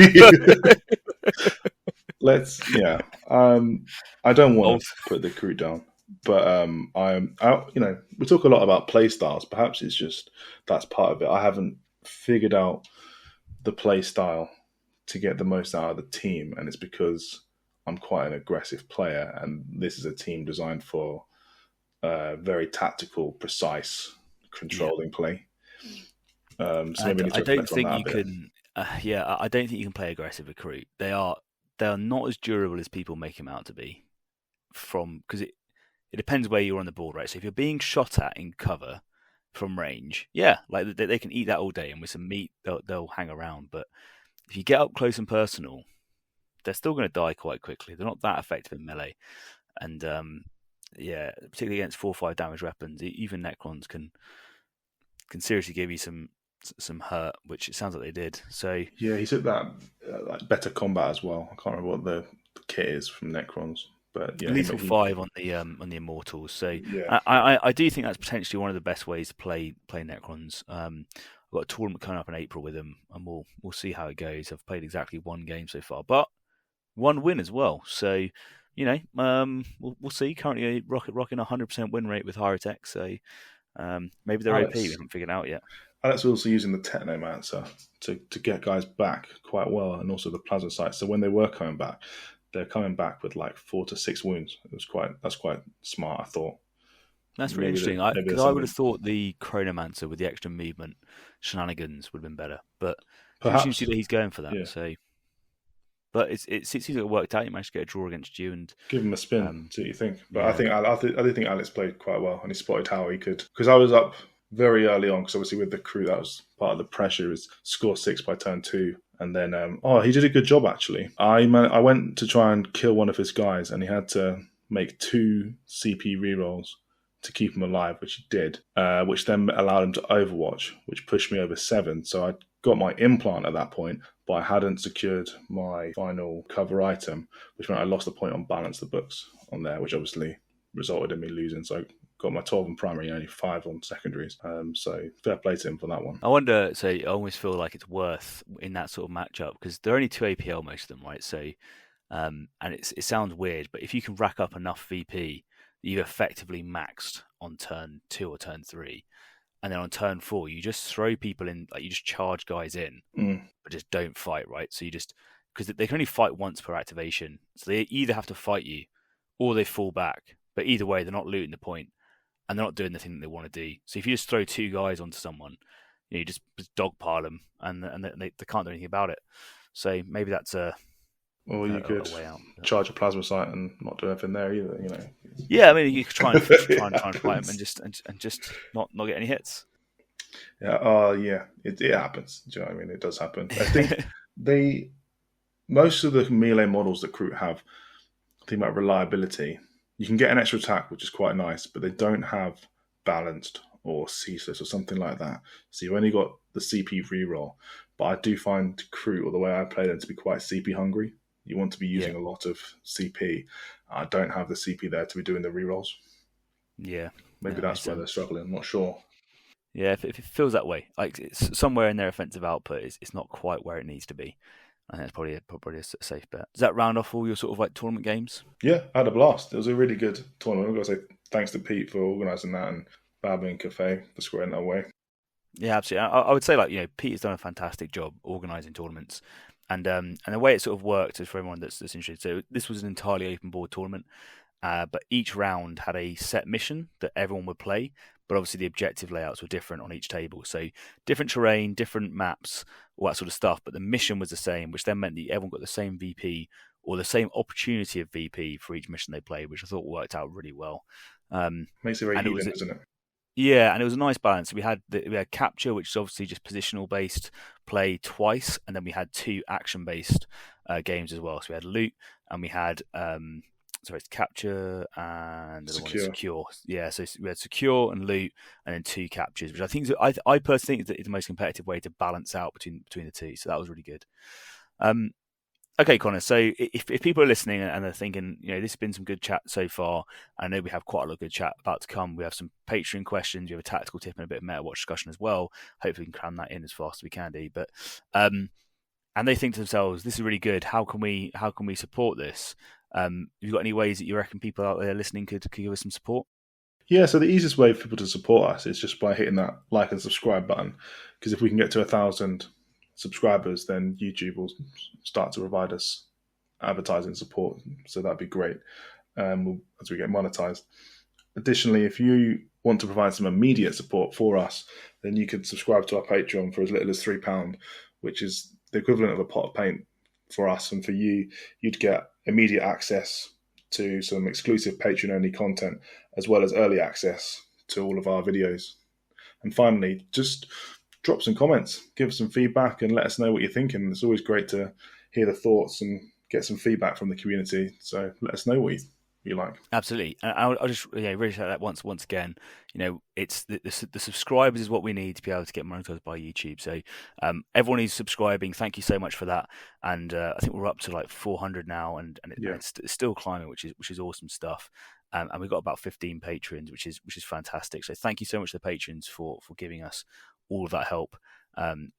I don't want to put the Kroot down, but we talk a lot about play styles. Perhaps it's just that's part of it. I haven't figured out the play style to get the most out of the team, and it's because I'm quite an aggressive player, and this is a team designed for very tactical, precise, Yeah. controlling play. So maybe And I need I to don't reflect on think that a you bit. can. Yeah, I don't think you can play aggressive recruit. They are not as durable as people make them out to be. From because it depends where you're on the board, right? So if you're being shot at in cover from range, yeah, like they can eat that all day, and with some meat, they'll hang around. But if you get up close and personal, they're still going to die quite quickly. They're not that effective in melee, and yeah, particularly against 4 or 5 damage weapons, even Necrons can seriously give you some hurt, which it sounds like they did. So Yeah, he took that like better combat as well. I can't remember what the kit is from Necrons, but yeah, lethal he 5 on the Immortals. So yeah. I do think that's potentially one of the best ways to play Necrons. I've got a tournament coming up in April with them, and we'll see how it goes. I've played exactly one game so far, but one win as well. So we'll see. Currently rocking 100% win rate with Hyrotech. So maybe they're OP. We Alex haven't figured it out yet. Alex was also using the Technomancer to get guys back quite well, and also the Plasma Sight. So when they were coming back, they're coming back with like 4 to 6 wounds. That's quite smart, I thought. That's really Maybe interesting. maybe Because there's I would have something. thought the Chronomancer with the extra movement shenanigans would have been better, but it's interesting to see Perhaps, that he's going for that. yeah. So, but it seems like it worked out. You managed to get a draw against you, and Give him a spin, um, see what you think. But yeah, I do think Alex played quite well, and he spotted how he could. Because I was up very early on, because obviously with the crew, that was part of the pressure, is score 6 by turn 2. And then, he did a good job actually. I went to try and kill one of his guys, and he had to make 2 CP rerolls to keep him alive, which he did, which then allowed him to overwatch, which pushed me over 7. So I got my implant at that point, but I hadn't secured my final cover item, which meant I lost a point on balance the books on there, which obviously resulted in me losing. So I got my 12 on primary and only 5 on secondaries. So fair play to him for that one. I wonder. So I almost feel like it's worth in that sort of matchup because they're only 2 APL most of them, right? So and it sounds weird, but if you can rack up enough VP, you've effectively maxed on turn 2 or turn 3. And then on turn 4, you just throw people in, like you just charge guys in, Mm. but just don't fight, right? So you just because they can only fight once per activation, so they either have to fight you or they fall back. But either way, they're not looting the point and they're not doing the thing that they want to do. So if you just throw 2 guys onto someone, you just dogpile them, and they can't do anything about it. So maybe that's Or you a could way out. charge a plasma sight and not do anything there either. Yeah, I mean, you could try and fight them and just not get any hits. Yeah, yeah, it happens. Do you know what I mean? It does happen. I think they most of the melee models that Crew have think about reliability. You can get an extra attack, which is quite nice, but they don't have balanced or ceaseless or something like that. So you've only got the CP reroll. But I do find Crew, or the way I play them, to be quite CP hungry. You want to be Yeah, using a lot of CP. I don't have the CP there to be doing the rerolls. yeah, Maybe that makes that's why they're sense. struggling. I'm not sure. Yeah, if it feels that way, like it's somewhere in their offensive output, it's not quite where it needs to be. I think that's probably a safe bet. Does that round off all your sort of like tournament games? Yeah, I had a blast. It was a really good tournament. I've got to say thanks to Pete for organising that, and Babby and Cafe for squaring that away. Yeah, absolutely. I would say like Pete has done a fantastic job organising tournaments, and the way it sort of worked is for everyone that's interested. So this was an entirely open board tournament, but each round had a set mission that everyone would play. But obviously the objective layouts were different on each table, so different terrain, different maps, all that sort of stuff. But the mission was the same, which then meant that everyone got the same VP or the same opportunity of VP for each mission they played, which I thought worked out really well. Um, Makes it very and it even, was isn't it? Yeah, and it was a nice balance. We had capture, which is obviously just positional based play twice, and then we had 2 action based games as well. So we had loot, and we had sorry, it's capture, and the other one is Secure. secure. Yeah, so we had secure and loot, and then 2 captures, which I think I personally think is the most competitive way to balance out between the two. So that was really good. Um, Okay, Connor. So if people are listening and they're thinking, this has been some good chat so far, I know we have quite a lot of good chat about to come. We have some Patreon questions, we have a tactical tip and a bit of meta watch discussion as well. Hopefully we can cram that in as fast as we can do. But and they think to themselves, this is really good. How can we support this? Have you got any ways that you reckon people out there listening could give us some support? Yeah, so the easiest way for people to support us is just by hitting that like and subscribe button. Because if we can get to 1,000 subscribers, then YouTube will start to provide us advertising support. So that'd be great as we get monetized. Additionally, if you want to provide some immediate support for us, then you could subscribe to our Patreon for as little as £3, which is the equivalent of a pot of paint for us. And for you, you'd get immediate access to some exclusive Patreon-only content, as well as early access to all of our videos. And finally, just drop some comments, give us some feedback, and let us know what you're thinking. It's always great to hear the thoughts and get some feedback from the community. So let us know what you like. Absolutely, and I'll just really say that once again. It's the subscribers is what we need to be able to get monetized by YouTube. So everyone who's subscribing, thank you so much for that. And I think we're up to like 400 now, and it's still climbing, which is awesome stuff. And we've got about 15 patrons, which is fantastic. So thank you so much to the patrons for giving us all of that help.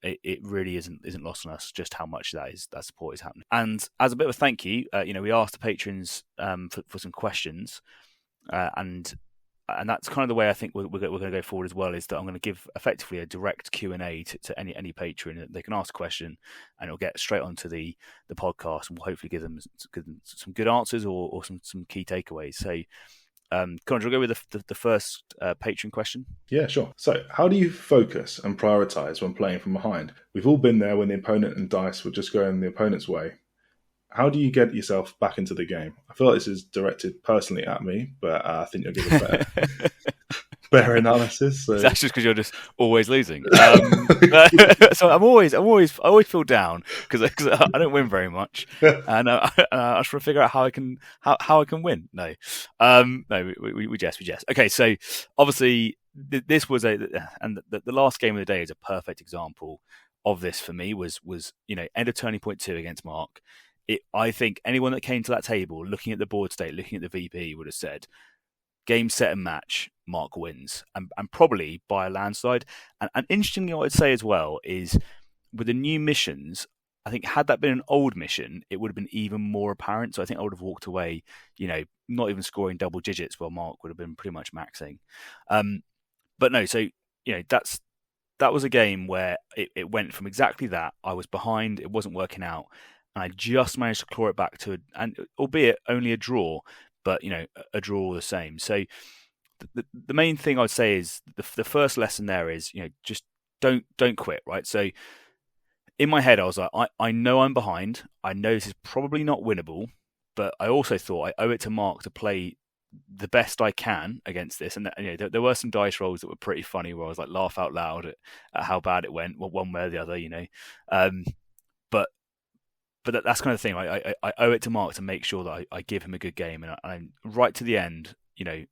It really isn't lost on us just how much that support is happening. And as a bit of a thank you, we asked the patrons for some questions, and that's kind of the way I think we're going to go forward as well. Is that I'm going to give effectively a direct Q&A to any patron. They can ask a question, and it'll get straight onto the podcast, and we'll hopefully give them some good answers or some key takeaways. So. Conor, we'll go with the first patron question. Yeah, sure. So, how do you focus and prioritize when playing from behind? We've all been there when the opponent and dice were just going the opponent's way. How do you get yourself back into the game? I feel like this is directed personally at me, but I think you'll give a better analysis. So. That's just because you're just always losing. So I always feel down because I don't win very much, and I just want to figure out how I can win. No, we jest. Okay, so obviously this was the last game of the day is a perfect example of this for me. Was end of turning point 2 against Mark. I think anyone that came to that table, looking at the board state, looking at the VP, would have said, game, set, and match, Mark wins, and probably by a landslide. And interestingly, what I'd say as well is, with the new missions, I think had that been an old mission, it would have been even more apparent. So I think I would have walked away, not even scoring double digits, while Mark would have been pretty much maxing. But no, so that was a game where it went from exactly that. I was behind, it wasn't working out, and I just managed to claw it back to, and albeit only a draw, but a draw all the same. So the main thing I'd say is the first lesson there is just don't quit, right? So in my head I was like, I know I'm behind, I know this is probably not winnable, but I also thought I owe it to Mark to play the best I can against this. And there were some dice rolls that were pretty funny where I was like laugh out loud at how bad it went, one way or the other, But that's kind of the thing. I owe it to Mark to make sure that I give him a good game, and I'm right to the end. I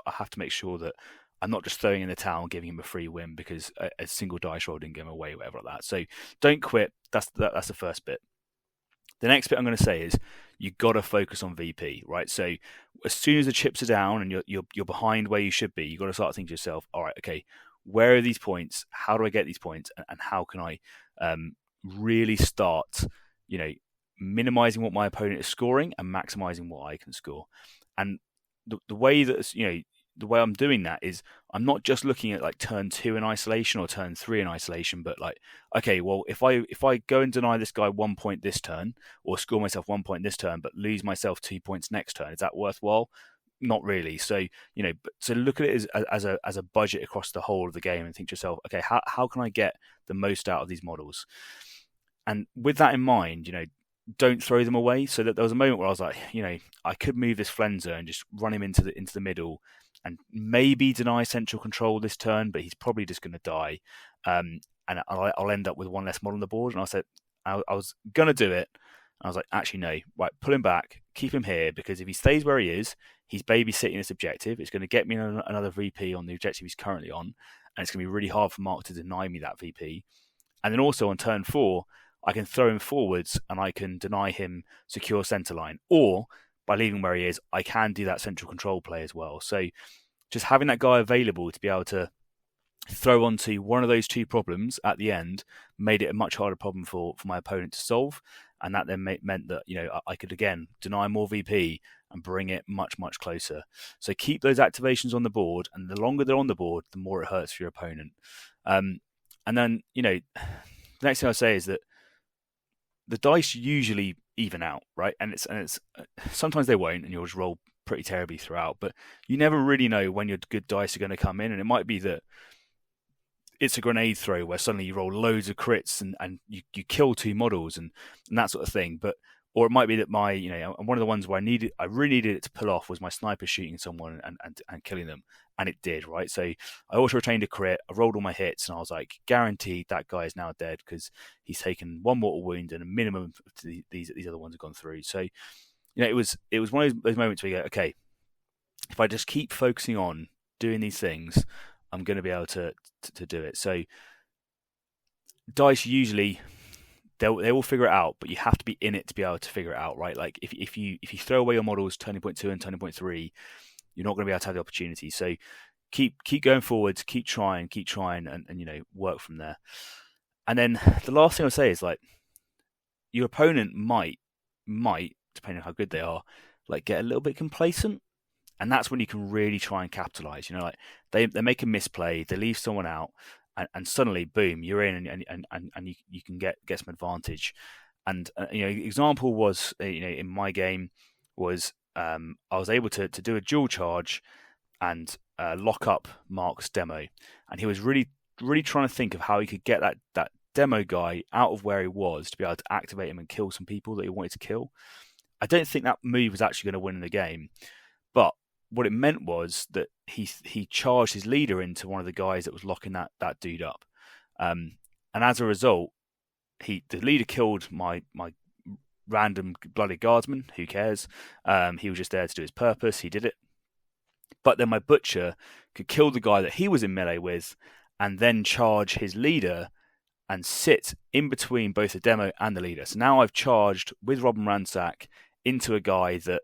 have to make sure that I'm not just throwing in the towel and giving him a free win because a single dice roll didn't give him away, whatever like that. So don't quit. That's the first bit. The next bit I'm going to say is you got to focus on VP, right? So as soon as the chips are down and you're behind where you should be, you got to start thinking to yourself, all right, okay, where are these points? How do I get these points? And how can I really start minimizing what my opponent is scoring and maximizing what I can score. And the way that the way I'm doing that is I'm not just looking at like turn 2 in isolation or turn 3 in isolation, but like, okay, well, if I go and deny this guy 1 point this turn, or score myself 1 point this turn, but lose myself 2 points next turn, is that worthwhile? Not really. So so look at it as a budget across the whole of the game and think to yourself, okay, how can I get the most out of these models? And with that in mind, don't throw them away. So that there was a moment where I was like, I could move this Flenser and just run him into the middle and maybe deny central control this turn, but he's probably just going to die. And I'll end up with one less model on the board. And I said, I was going to do it. And I was like, actually, no, right, pull him back, keep him here, because if he stays where he is, he's babysitting this objective. It's going to get me another VP on the objective he's currently on. And it's going to be really hard for Mark to deny me that VP. And then also on turn 4, I can throw him forwards and I can deny him secure centre line. Or by leaving where he is, I can do that central control play as well. So just having that guy available to be able to throw onto one of those two problems at the end made it a much harder problem for my opponent to solve. And that then meant that I could again deny more VP and bring it much, much closer. So keep those activations on the board, and the longer they're on the board, the more it hurts for your opponent. And then, the next thing I'll say is that the dice usually even out, right? And it's sometimes they won't, and you'll just roll pretty terribly throughout. But you never really know when your good dice are going to come in, and it might be that it's a grenade throw where suddenly you roll loads of crits and you kill two models and that sort of thing. But or it might be that my one of the ones where I really needed it to pull off was my sniper shooting someone and killing them, and it did, right? So I also retained a crit, I rolled all my hits, and I was like, guaranteed that guy is now dead because he's taken one mortal wound and a minimum of these other ones have gone through. So it was one of those moments where you go, okay, if I just keep focusing on doing these things, I'm going to be able to do it. So dice usually they will figure it out, but you have to be in it to be able to figure it out, right? Like if you throw away your models turning point 2 and turning point 3, you're not going to be able to have the opportunity. So keep going forwards, keep trying, and work from there. And then the last thing I'll say is like your opponent might depending on how good they are, like get a little bit complacent. And that's when you can really try and capitalize. Like they make a misplay, they leave someone out, and suddenly, boom, you're in, and you can get some advantage. And example was in my game was I was able to do a dual charge and lock up Mark's demo, and he was really trying to think of how he could get that demo guy out of where he was to be able to activate him and kill some people that he wanted to kill. I don't think that move was actually going to win the game, but what it meant was that he charged his leader into one of the guys that was locking that dude up, and as a result, the leader killed my random bloody guardsman. Who cares? He was just there to do his purpose. He did it, but then my butcher could kill the guy that he was in melee with, and then charge his leader and sit in between both the demo and the leader. So now I've charged with Rob and Ransack into a guy that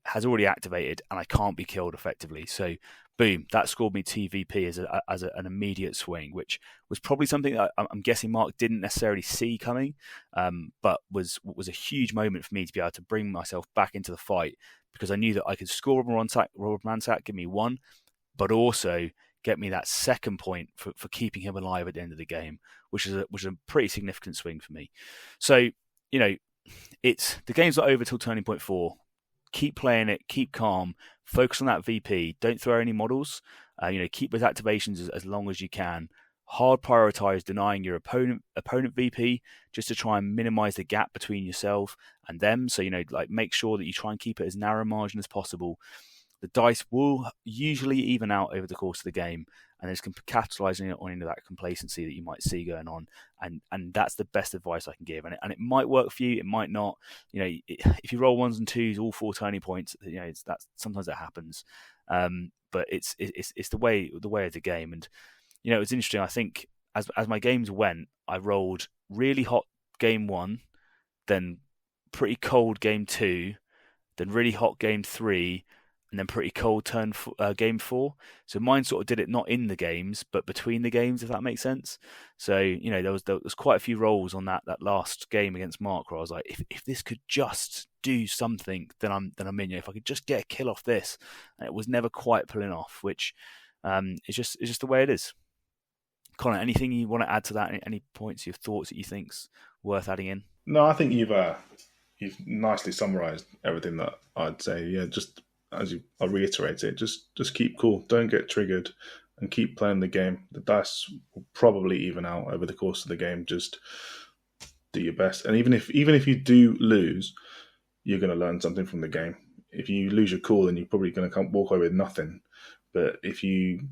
has already activated, and I can't be killed effectively. So, boom, that scored me 2 VP as an immediate swing, which was probably something that I'm guessing Mark didn't necessarily see coming, but was a huge moment for me to be able to bring myself back into the fight because I knew that I could score Rob Ransack, give me 1, but also get me that second point for keeping him alive at the end of the game, which is a pretty significant swing for me. So, it's the game's not over till turning point 4. Keep playing it, keep calm, focus on that VP, don't throw any models, keep those activations as long as you can. Hard prioritize denying your opponent VP just to try and minimize the gap between yourself and them. So, make sure that you try and keep it as narrow margin as possible. The dice will usually even out over the course of the game, and there's capitalizing on into that complacency that you might see going on, and that's the best advice I can give. And it might work for you, it might not. If you roll 1s and 2s, all 4 turning points, that's sometimes that happens. But it's the way of the game, and it's interesting. I think as my games went, I rolled really hot game 1, then pretty cold game 2, then really hot game 3. And then pretty cold game 4. So mine sort of did it not in the games, but between the games, if that makes sense. So there was quite a few rolls on that last game against Mark where I was like, if this could just do something, then I'm in. If I could just get a kill off this, and it was never quite pulling off, which it's just the way it is. Connor, anything you want to add to that? Any points, your thoughts that you think's worth adding in? No, I think you've nicely summarised everything that I'd say. Yeah, just I'll reiterate it. Just keep cool. Don't get triggered, and keep playing the game. The dice will probably even out over the course of the game. Just do your best, and even if you do lose, you're going to learn something from the game. If you lose your cool, then you're probably going to walk away with nothing. But if you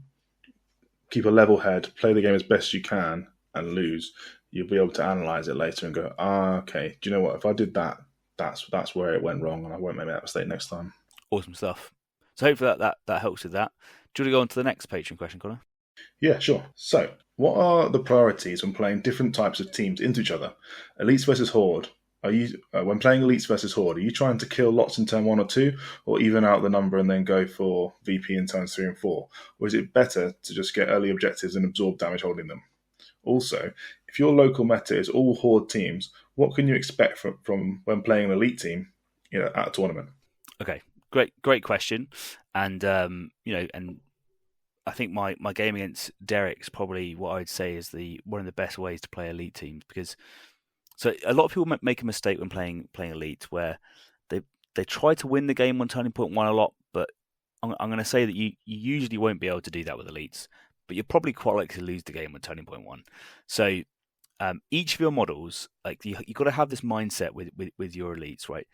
keep a level head, play the game as best you can, and lose, you'll be able to analyze it later and go, okay, do you know what? If I did that, that's where it went wrong, and I won't make that mistake next time. Awesome stuff. So hopefully that helps with that. Do you want to go on to the next Patreon question, Connor? Yeah, sure. So, what are the priorities when playing different types of teams into each other? Elites versus Horde. Are you when playing Elites versus Horde? Are you trying to kill lots in turn 1 or 2, or even out the number and then go for VP in turns 3 and 4? Or is it better to just get early objectives and absorb damage holding them? Also, if your local meta is all Horde teams, what can you expect from when playing an Elite team, at a tournament? Okay, great question, and and I think my game against Derek's probably what I'd say is the one of the best ways to play elite teams because so a lot of people make a mistake when playing elite where they they try to win the game on turning point one a lot, but I'm going to say that you usually won't be able to do that with elites, but you're probably quite likely to lose the game on turning point one. So each of your models, like you got to have this mindset with your elites, right?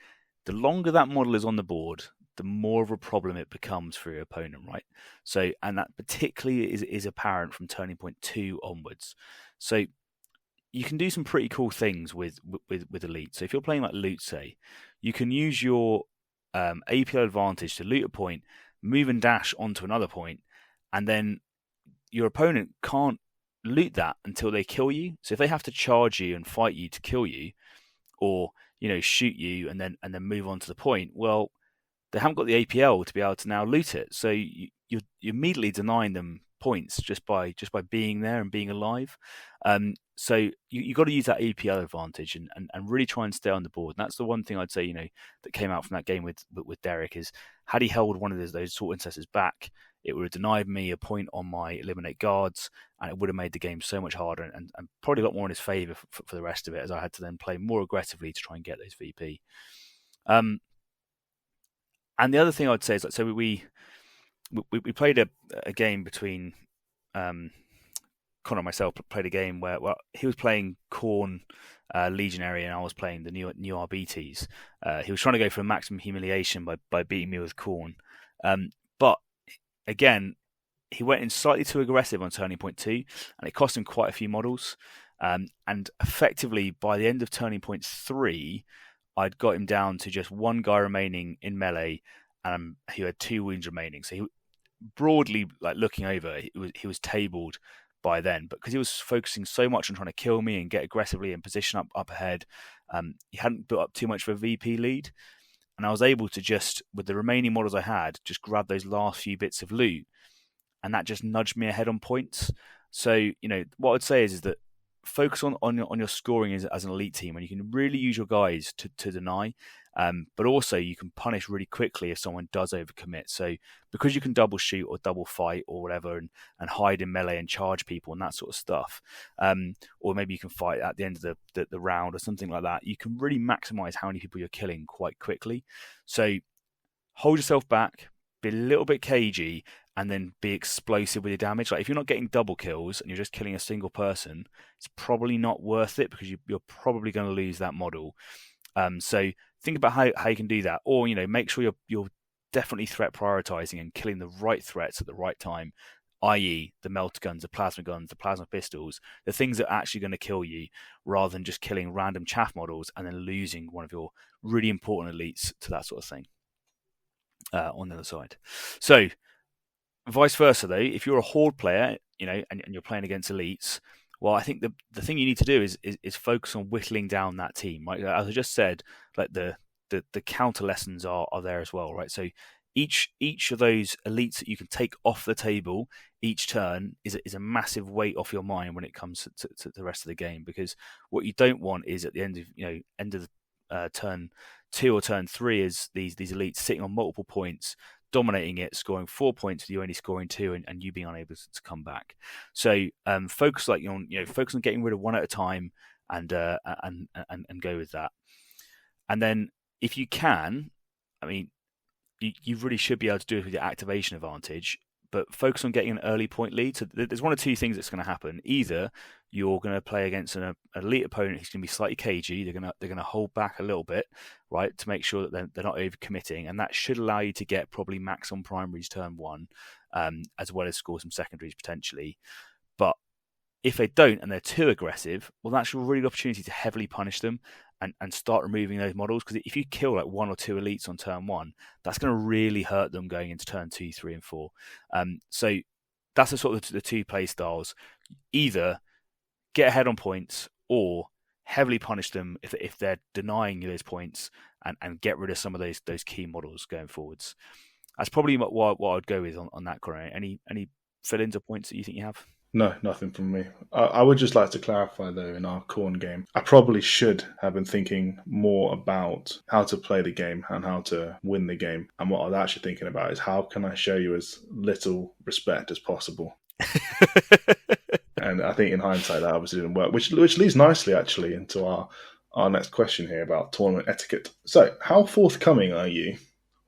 The longer that model is on the board, the more of a problem it becomes for your opponent, right? So, and that particularly is apparent from turning point two onwards. So, you can do some pretty cool things with elite. So, if you're playing like loot, say, you can use your APL advantage to loot a point, move and dash onto another point, and then your opponent can't loot that until they kill you. So if they have to charge you and fight you to kill you, or shoot you and then move on to the point, well, they haven't got the APL to be able to now loot it. So you're immediately denying them points just by being there and being alive. So you got to use that APL advantage and really try and stay on the board. And that's the one thing I'd say that came out from that game with Derek is had he held one of those sort intercessors back, it would have denied me a point on my eliminate guards, and it would have made the game so much harder and probably a lot more in his favour for the rest of it, as I had to then play more aggressively to try and get those VP. And the other thing I'd say is, like, so we played a game between Connor and myself played a game where he was playing Khorne Legionary and I was playing the new RBTs. He was trying to go for a maximum humiliation by beating me with Khorne, but again, he went in slightly too aggressive on turning point two, and it cost him quite a few models. And effectively, by the end of turning point three, I'd got him down to just one guy remaining in melee, and he had 2 wounds remaining. So he broadly, like looking over, he was tabled by then. But because he was focusing so much on trying to kill me and get aggressively in position up ahead, he hadn't built up too much of a VP lead. And I was able to just, with the remaining models I had, just grab those last few bits of loot, and that just nudged me ahead on points. So, what I'd say is that focus on your scoring as an elite team, and you can really use your guys to deny. But also you can punish really quickly if someone does overcommit. So because you can double shoot or double fight or whatever and hide in melee and charge people and that sort of stuff, or maybe you can fight at the end of the round or something like that, you can really maximize how many people you're killing quite quickly. So hold yourself back, be a little bit cagey, and then be explosive with your damage. Like if you're not getting double kills and you're just killing a single person, it's probably not worth it because you're probably going to lose that model. So think about how you can do that, or make sure you're definitely threat prioritizing and killing the right threats at the right time, i.e., the melter guns, the plasma pistols, the things that are actually going to kill you, rather than just killing random chaff models and then losing one of your really important elites to that sort of thing. On the other side, so vice versa though, if you're a horde player, and you're playing against elites, well, I think the thing you need to do is focus on whittling down that team, right? As I just said, like the counter lessons are there as well, right? So each of those elites that you can take off the table each turn is a massive weight off your mind when it comes to the rest of the game, because what you don't want is at the end of turn 2 or turn 3 is these elites sitting on multiple points, dominating it, scoring 4 points with you only scoring 2, and you being unable to come back. So focus focus on getting rid of one at a time, and go with that. And then if you can, I mean, you really should be able to do it with your activation advantage, but focus on getting an early point lead. So there's one of two things that's going to happen. Either you're going to play against an elite opponent who's going to be slightly cagey. They're going to hold back a little bit, right, to make sure that they're not overcommitting, and that should allow you to get probably max on primaries turn 1, as well as score some secondaries potentially. But if they don't and they're too aggressive, well, that's a really good opportunity to heavily punish them and start removing those models. Because if you kill like 1 or 2 elites on turn 1, that's going to really hurt them going into turn 2, 3, and 4. So that's the sort of the 2 play styles. Either get ahead on points or heavily punish them if they're denying you those points, and get rid of some of those key models going forwards. That's probably what I'd go with on that, Corey. Any fill-ins or points that you think you have? No, nothing from me. I would just like to clarify, though, in our corn game, I probably should have been thinking more about how to play the game and how to win the game. And what I was actually thinking about is how can I show you as little respect as possible. And I think in hindsight that obviously didn't work, which leads nicely actually into our next question here about tournament etiquette. So, how forthcoming are you,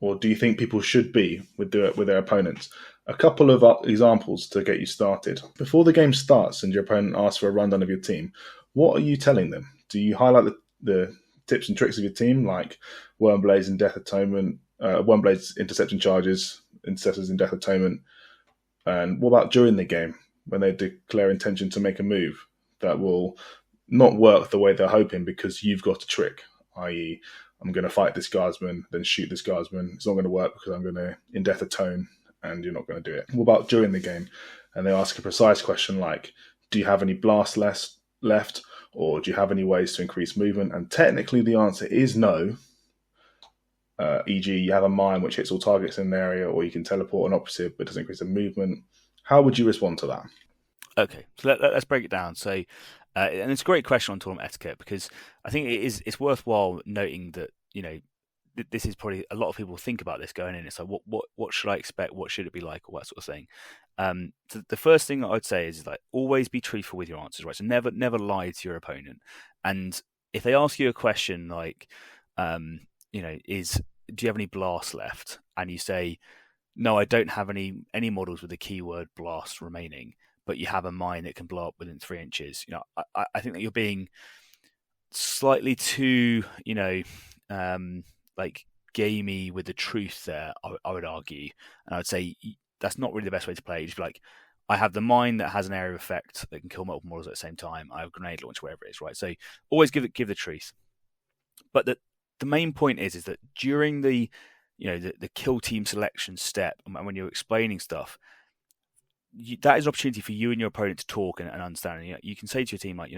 or do you think people should be with their opponents? A couple of examples to get you started. Before the game starts and your opponent asks for a rundown of your team, what are you telling them? Do you highlight the tips and tricks of your team, like Wormblades and Death Atonement, Wormblades intercepting charges, interceptors in Death Atonement, and what about during the game when they declare intention to make a move that will not work the way they're hoping because you've got a trick, i.e., I'm going to fight this guardsman, then shoot this guardsman. It's not going to work because I'm going to in death atone, and you're not going to do it. What about during the game? And they ask a precise question like, do you have any blast left, or do you have any ways to increase movement? And technically the answer is no. E.g., you have a mine which hits all targets in an area, or you can teleport an operative but doesn't increase the movement. How would you respond to that? Okay, so let's break it down. So, and it's a great question on tournament etiquette because I think it's worthwhile noting that this is probably a lot of people think about this going in. It's like what should I expect? What should it be like? All that sort of thing. So the first thing I'd say is like always be truthful with your answers, right? So never lie to your opponent. And if they ask you a question like, is do you have any blast left? And you say no, I don't have any models with the keyword blast remaining, but you have a mine that can blow up within 3 inches. I think that you're being slightly too, like gamey with the truth there. I would argue, and I would say that's not really the best way to play. Just be like, I have the mine that has an area of effect that can kill multiple models at the same time. I have a grenade launcher, whatever it is, right? So always give the truth. But the main point is that during the kill team selection step, and when you're explaining stuff, that is an opportunity for you and your opponent to talk and understand. You can say to your team like,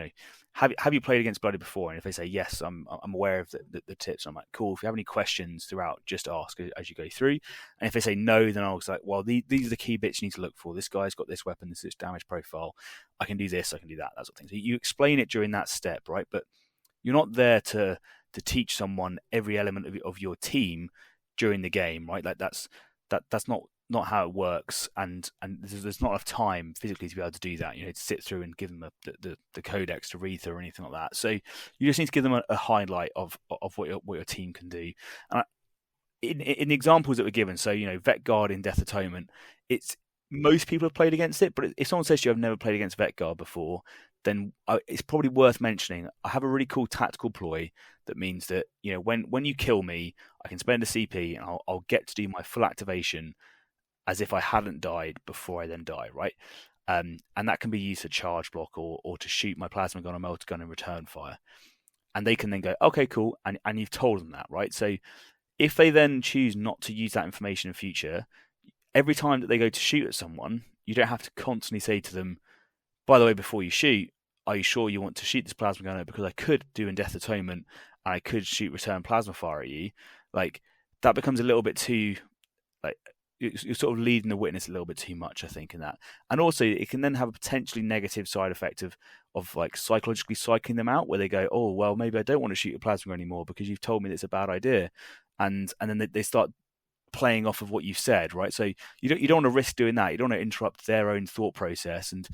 have you played against Bloody before? And if they say yes, I'm aware of the tips. I'm like, cool. If you have any questions throughout, just ask as you go through. And if they say no, then I was like, well, these are the key bits you need to look for. This guy's got this weapon, this damage profile. I can do this, I can do that, that sort of thing. So you explain it during that step, right? But you're not there to teach someone every element of your team during the game, right? Like that's not how it works, and there's not enough time physically to be able to do that. To sit through and give them the codex to read through or anything like that. So you just need to give them a highlight of what your team can do. And in the examples that were given, so Vet Guard in Death Atonement, it's most people have played against it, but if someone says to you, I've never played against Vet Guard before, then it's probably worth mentioning. I have a really cool tactical ploy that means that when you kill me, I can spend a CP and I'll get to do my full activation as if I hadn't died before I then die, right? And that can be used to charge block or to shoot my plasma gun or melter gun and return fire. And they can then go, okay, cool, and you've told them that, right? So if they then choose not to use that information in future, every time that they go to shoot at someone, you don't have to constantly say to them, by the way, before you shoot, are you sure you want to shoot this plasma gunner? Because I could do in Death Atonement and I could shoot return plasma fire at you. Like that becomes a little bit too like you're sort of leading the witness a little bit too much, I think, in that. And also it can then have a potentially negative side effect of like psychologically psyching them out where they go, oh well, maybe I don't want to shoot a plasma anymore because you've told me that it's a bad idea. And then they start playing off of what you've said, right? So you don't want to risk doing that. You don't want to interrupt their own thought process. And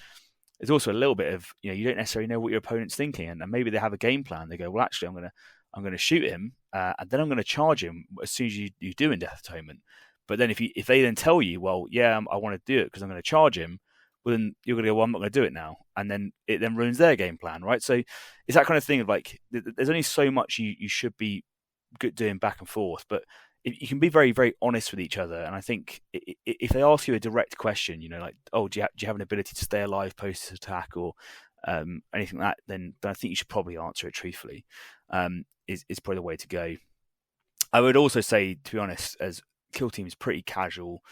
there's also a little bit of you don't necessarily know what your opponent's thinking, and maybe they have a game plan. They go, well, actually, I'm gonna shoot him, and then I'm gonna charge him as soon as you do in Death Atonement. But then if they then tell you, well, yeah, I want to do it because I'm going to charge him, well, then you're going to go, well, I'm not going to do it now, and then it then ruins their game plan, right? So it's that kind of thing of like, there's only so much you should be good doing back and forth, but you can be very, very honest with each other. And I think if they ask you a direct question, like, oh, do you have an ability to stay alive post attack or anything like that, then I think you should probably answer it truthfully. Is probably the way to go. I would also say, to be honest, as Kill Team is pretty casual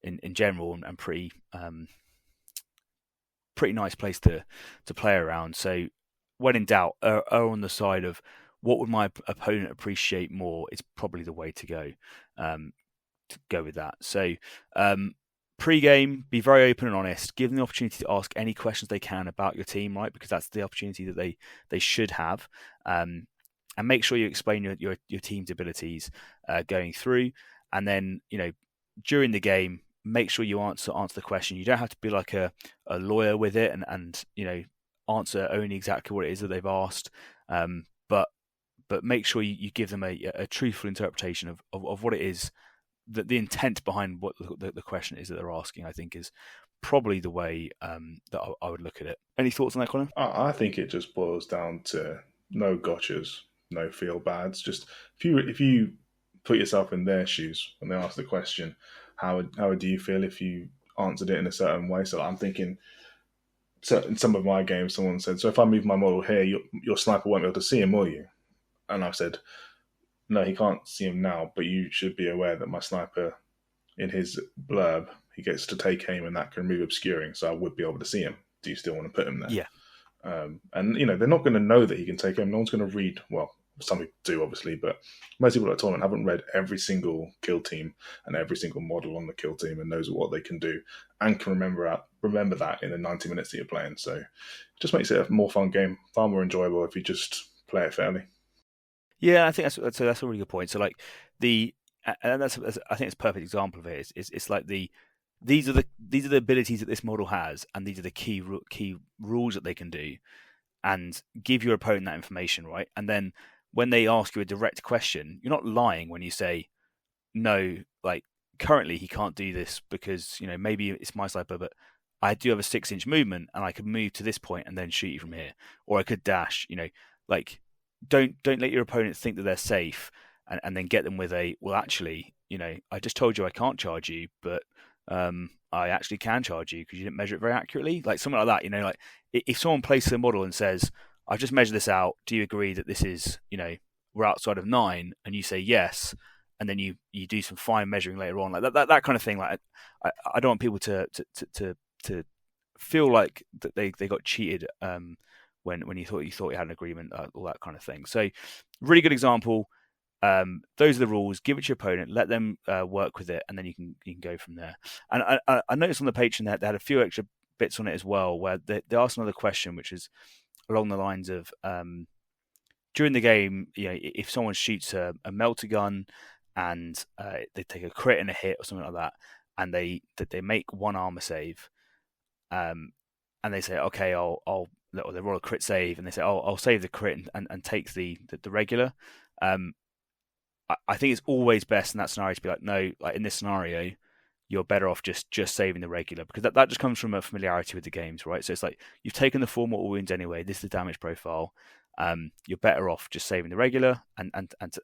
in general and pretty nice place to play around. So when in doubt, err on the side of what would my opponent appreciate more is probably the way to go with that. So Pre-game, be very open and honest. Give them the opportunity to ask any questions they can about your team, right? Because that's the opportunity that they should have. And make sure you explain your team's abilities going through. And then, during the game, make sure you answer the question. You don't have to be like a lawyer with it and answer only exactly what it is that they've asked. But make sure you give them a truthful interpretation of what it is, the intent behind what the question is that they're asking. I think is probably the way that I would look at it. Any thoughts on that, Connor? I think it just boils down to no gotchas, no feel bads. Just if you put yourself in their shoes when they ask the question, how would you feel if you answered it in a certain way? So I'm thinking, so in some of my games, someone said, "So if I move my model here, your sniper won't be able to see him, will you?" And I've said, "No, he can't see him now, but you should be aware that my sniper, in his blurb, he gets to take aim and that can remove obscuring, so I would be able to see him. Do you still want to put him there?" Yeah, And they're not going to know that he can take aim. No one's going to read. Well, some people do, obviously, but most people at the tournament haven't read every single kill team and every single model on the kill team and knows what they can do and can remember that in the 90 minutes that you're playing. So it just makes it a more fun game, far more enjoyable if you just play it fairly. yeah. I think that's a really good point. So like and I think it's a perfect example of it. It's like these are the abilities that this model has, and these are the key rules that they can do, and give your opponent that information, right? And then when they ask you a direct question, you're not lying when you say no. Like currently, he can't do this because maybe it's my sniper, but I do have a 6-inch movement, and I could move to this point and then shoot you from here, or I could dash. Like don't let your opponent think that they're safe, and then get them with a, well, actually, I just told you I can't charge you, but I actually can charge you because you didn't measure it very accurately, like something like that. Like if someone places a model and says, "I've just measured this out. Do you agree that this is, we're outside of 9?" and you say yes, and then you do some fine measuring later on, like that kind of thing. Like I don't want people to feel like that they got cheated when you thought you had an agreement, all that kind of thing. So really good example. Those are the rules. Give it to your opponent. Let them work with it, and then you can go from there. And I noticed on the Patreon that they had a few extra bits on it as well, where they asked another question, which is along the lines of during the game, if someone shoots a melter gun and they take a crit and a hit or something like that, and they make one armor save, and they say, "Okay, I'll." Or they roll a crit save, and they say, "Oh, I'll save the crit and take the regular." I think it's always best in that scenario to be like, no, like in this scenario, you're better off just saving the regular, because that just comes from a familiarity with the games, right? So it's like you've taken the 4 mortal wounds anyway. This is the damage profile. You're better off just saving the regular and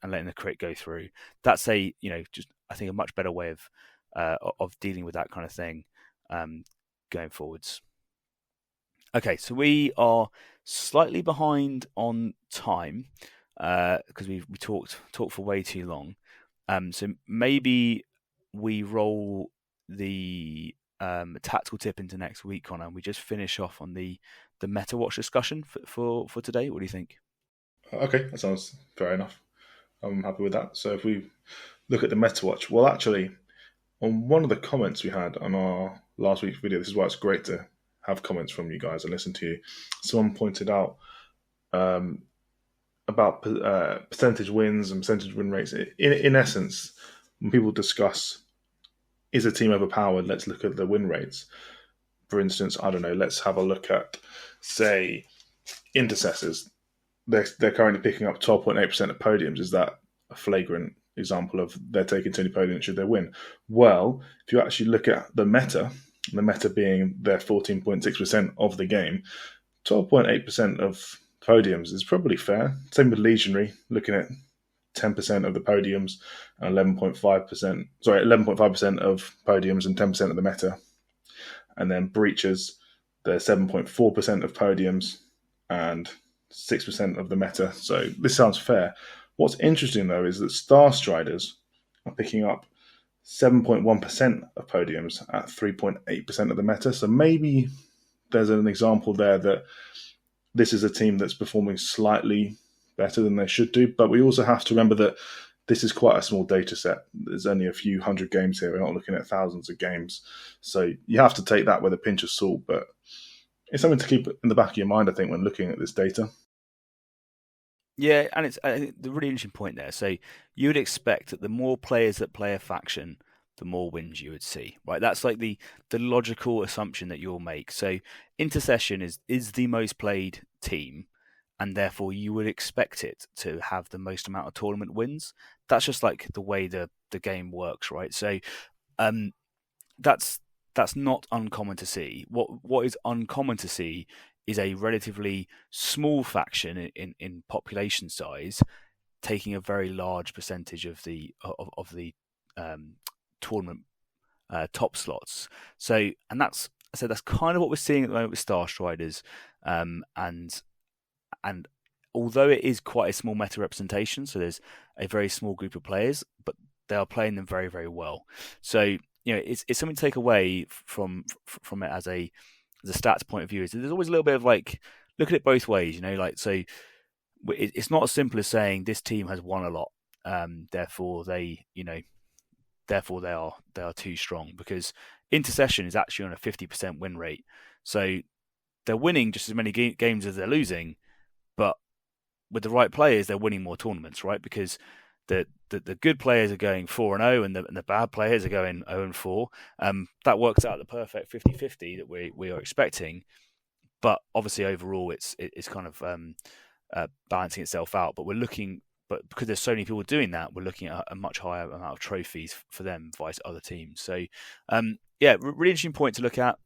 letting the crit go through. That's just I think a much better way of dealing with that kind of thing going forwards. Okay, so we are slightly behind on time because we talked for way too long. So maybe we roll the tactical tip into next week, Connor, and we just finish off on the meta watch discussion for today. What do you think? Okay, that sounds fair enough. I'm happy with that. So if we look at the meta watch, well, actually, on one of the comments we had on our last week's video, this is why it's great to have comments from you guys and listen to you. Someone pointed out about percentage wins and percentage win rates. In essence, when people discuss, is a team overpowered, let's look at the win rates. For instance, I don't know, let's have a look at, say, intercessors. They're currently picking up 12.8% of podiums. Is that a flagrant example of they're taking too many podiums should they win? Well, if you actually look at the meta being their 14.6% of the game, 12.8% of podiums is probably fair. Same with Legionary, looking at 10% of the podiums and 11.5% of podiums and 10% of the meta. And then Breachers, they're 7.4% of podiums and 6% of the meta. So this sounds fair. What's interesting, though, is that Star Striders are picking up 7.1% of podiums at 3.8% of the meta. So maybe there's an example there that this is a team that's performing slightly better than they should do. But we also have to remember that this is quite a small data set. There's only a few hundred games here. We're not looking at thousands of games. So you have to take that with a pinch of salt, but it's something to keep in the back of your mind, I think, when looking at this data. Yeah, and it's I think the really interesting point there. So you would expect that the more players that play a faction, the more wins you would see, right? That's like the logical assumption that you'll make. So Intercession is the most played team, and therefore you would expect it to have the most amount of tournament wins. That's just like the way the game works, right? So um, that's that's not uncommon to see. What is uncommon to see is a relatively small faction in population size taking a very large percentage of the um, tournament top slots. So that's kind of what we're seeing at the moment with Star Striders, and although it is quite a small meta representation, so there's a very small group of players, but they are playing them very, very well. So it's something to take away from it as a stats point of view. Is there's always a little bit of like look at it both ways. Like so it's not as simple as saying this team has won a lot, therefore they are too strong, because Intercession is actually on a 50% win rate, so they're winning just as many games as they're losing, but with the right players, they're winning more tournaments, right? Because the good players are going 4-0 and the bad players are going 0-4. That works out the perfect 50-50 that we are expecting. But obviously, overall, it's kind of balancing itself out. But because there's so many people doing that, we're looking at a much higher amount of trophies for them vice other teams. So, really interesting point to look at.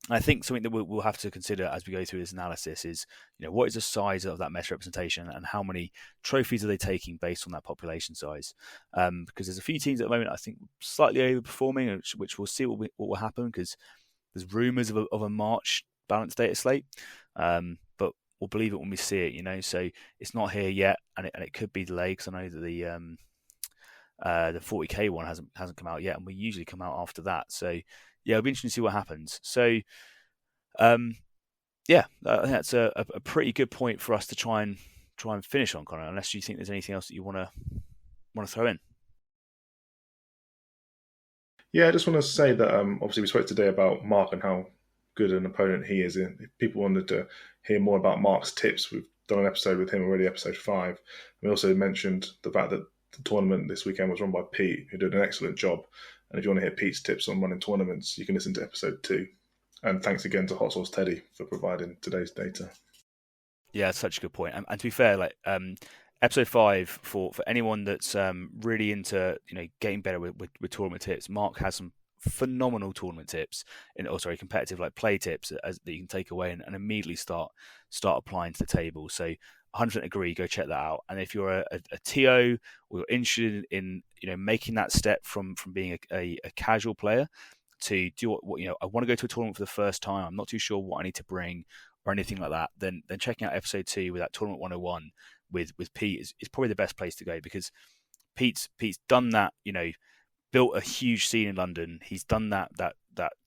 I think something that we'll have to consider as we go through this analysis is, what is the size of that meta representation and how many trophies are they taking based on that population size? Because there's a few teams at the moment I think slightly overperforming, which we'll see what will happen, because there's rumours of a March balanced data slate, but we'll believe it when we see it. So it's not here yet, and it could be delayed, because I know that the 40k one hasn't come out yet, and we usually come out after that. So yeah, it'll be interesting to see what happens. So, I think that's a pretty good point for us to try and finish on, Connor. Unless you think there's anything else that you want to throw in. Yeah, I just want to say that obviously we spoke today about Mark and how good an opponent he is. If people wanted to hear more about Mark's tips, we've done an episode with him already, episode 5. We also mentioned the fact that the tournament this weekend was run by Pete, who did an excellent job. And if you want to hear Pete's tips on running tournaments, you can listen to episode 2. And thanks again to Hot Sauce Teddy for providing today's data. Yeah, that's such a good point. And to be fair, like episode 5 for anyone that's really into getting better with tournament tips, Mark has some phenomenal tournament tips competitive like play tips that you can take away and immediately start applying to the table. So 100% agree. Go check that out. And if you're a TO or you're interested in making that step from being a casual player to do what I want to go to a tournament for the first time, I'm not too sure what I need to bring or anything like that, then checking out episode 2 with that tournament 101 with Pete is probably the best place to go, because Pete's done that, built a huge scene in London. He's done that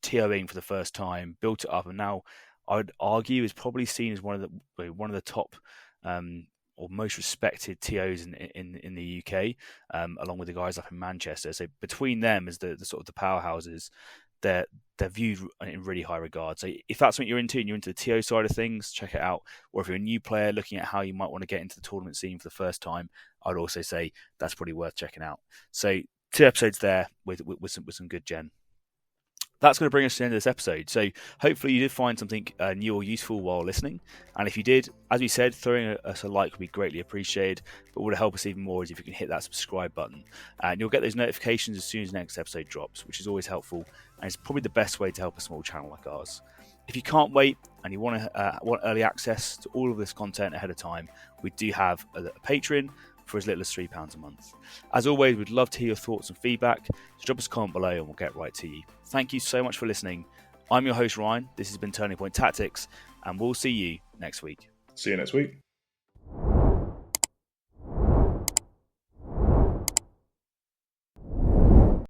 TOing for the first time, built it up, and now I would argue is probably seen as one of the top or most respected TOs in the UK, along with the guys up in Manchester. So between them as the sort of the powerhouses, they're viewed in really high regard. So if that's what you're into and you're into the TO side of things, check it out. Or if you're a new player looking at how you might want to get into the tournament scene for the first time, I'd also say that's probably worth checking out. So 2 episodes there with some good gen. That's going to bring us to the end of this episode. So hopefully you did find something new or useful while listening. And if you did, as we said, throwing us a like would be greatly appreciated. But what will help us even more is if you can hit that subscribe button. And you'll get those notifications as soon as the next episode drops, which is always helpful. And it's probably the best way to help a small channel like ours. If you can't wait and you want early access to all of this content ahead of time, we do have a Patreon for as little as £3 a month. As always, we'd love to hear your thoughts and feedback, so drop us a comment below and we'll get right to you. Thank you so much for listening. I'm your host, Ryan. This has been Turning Point Tactics, and we'll see you next week. See you next week.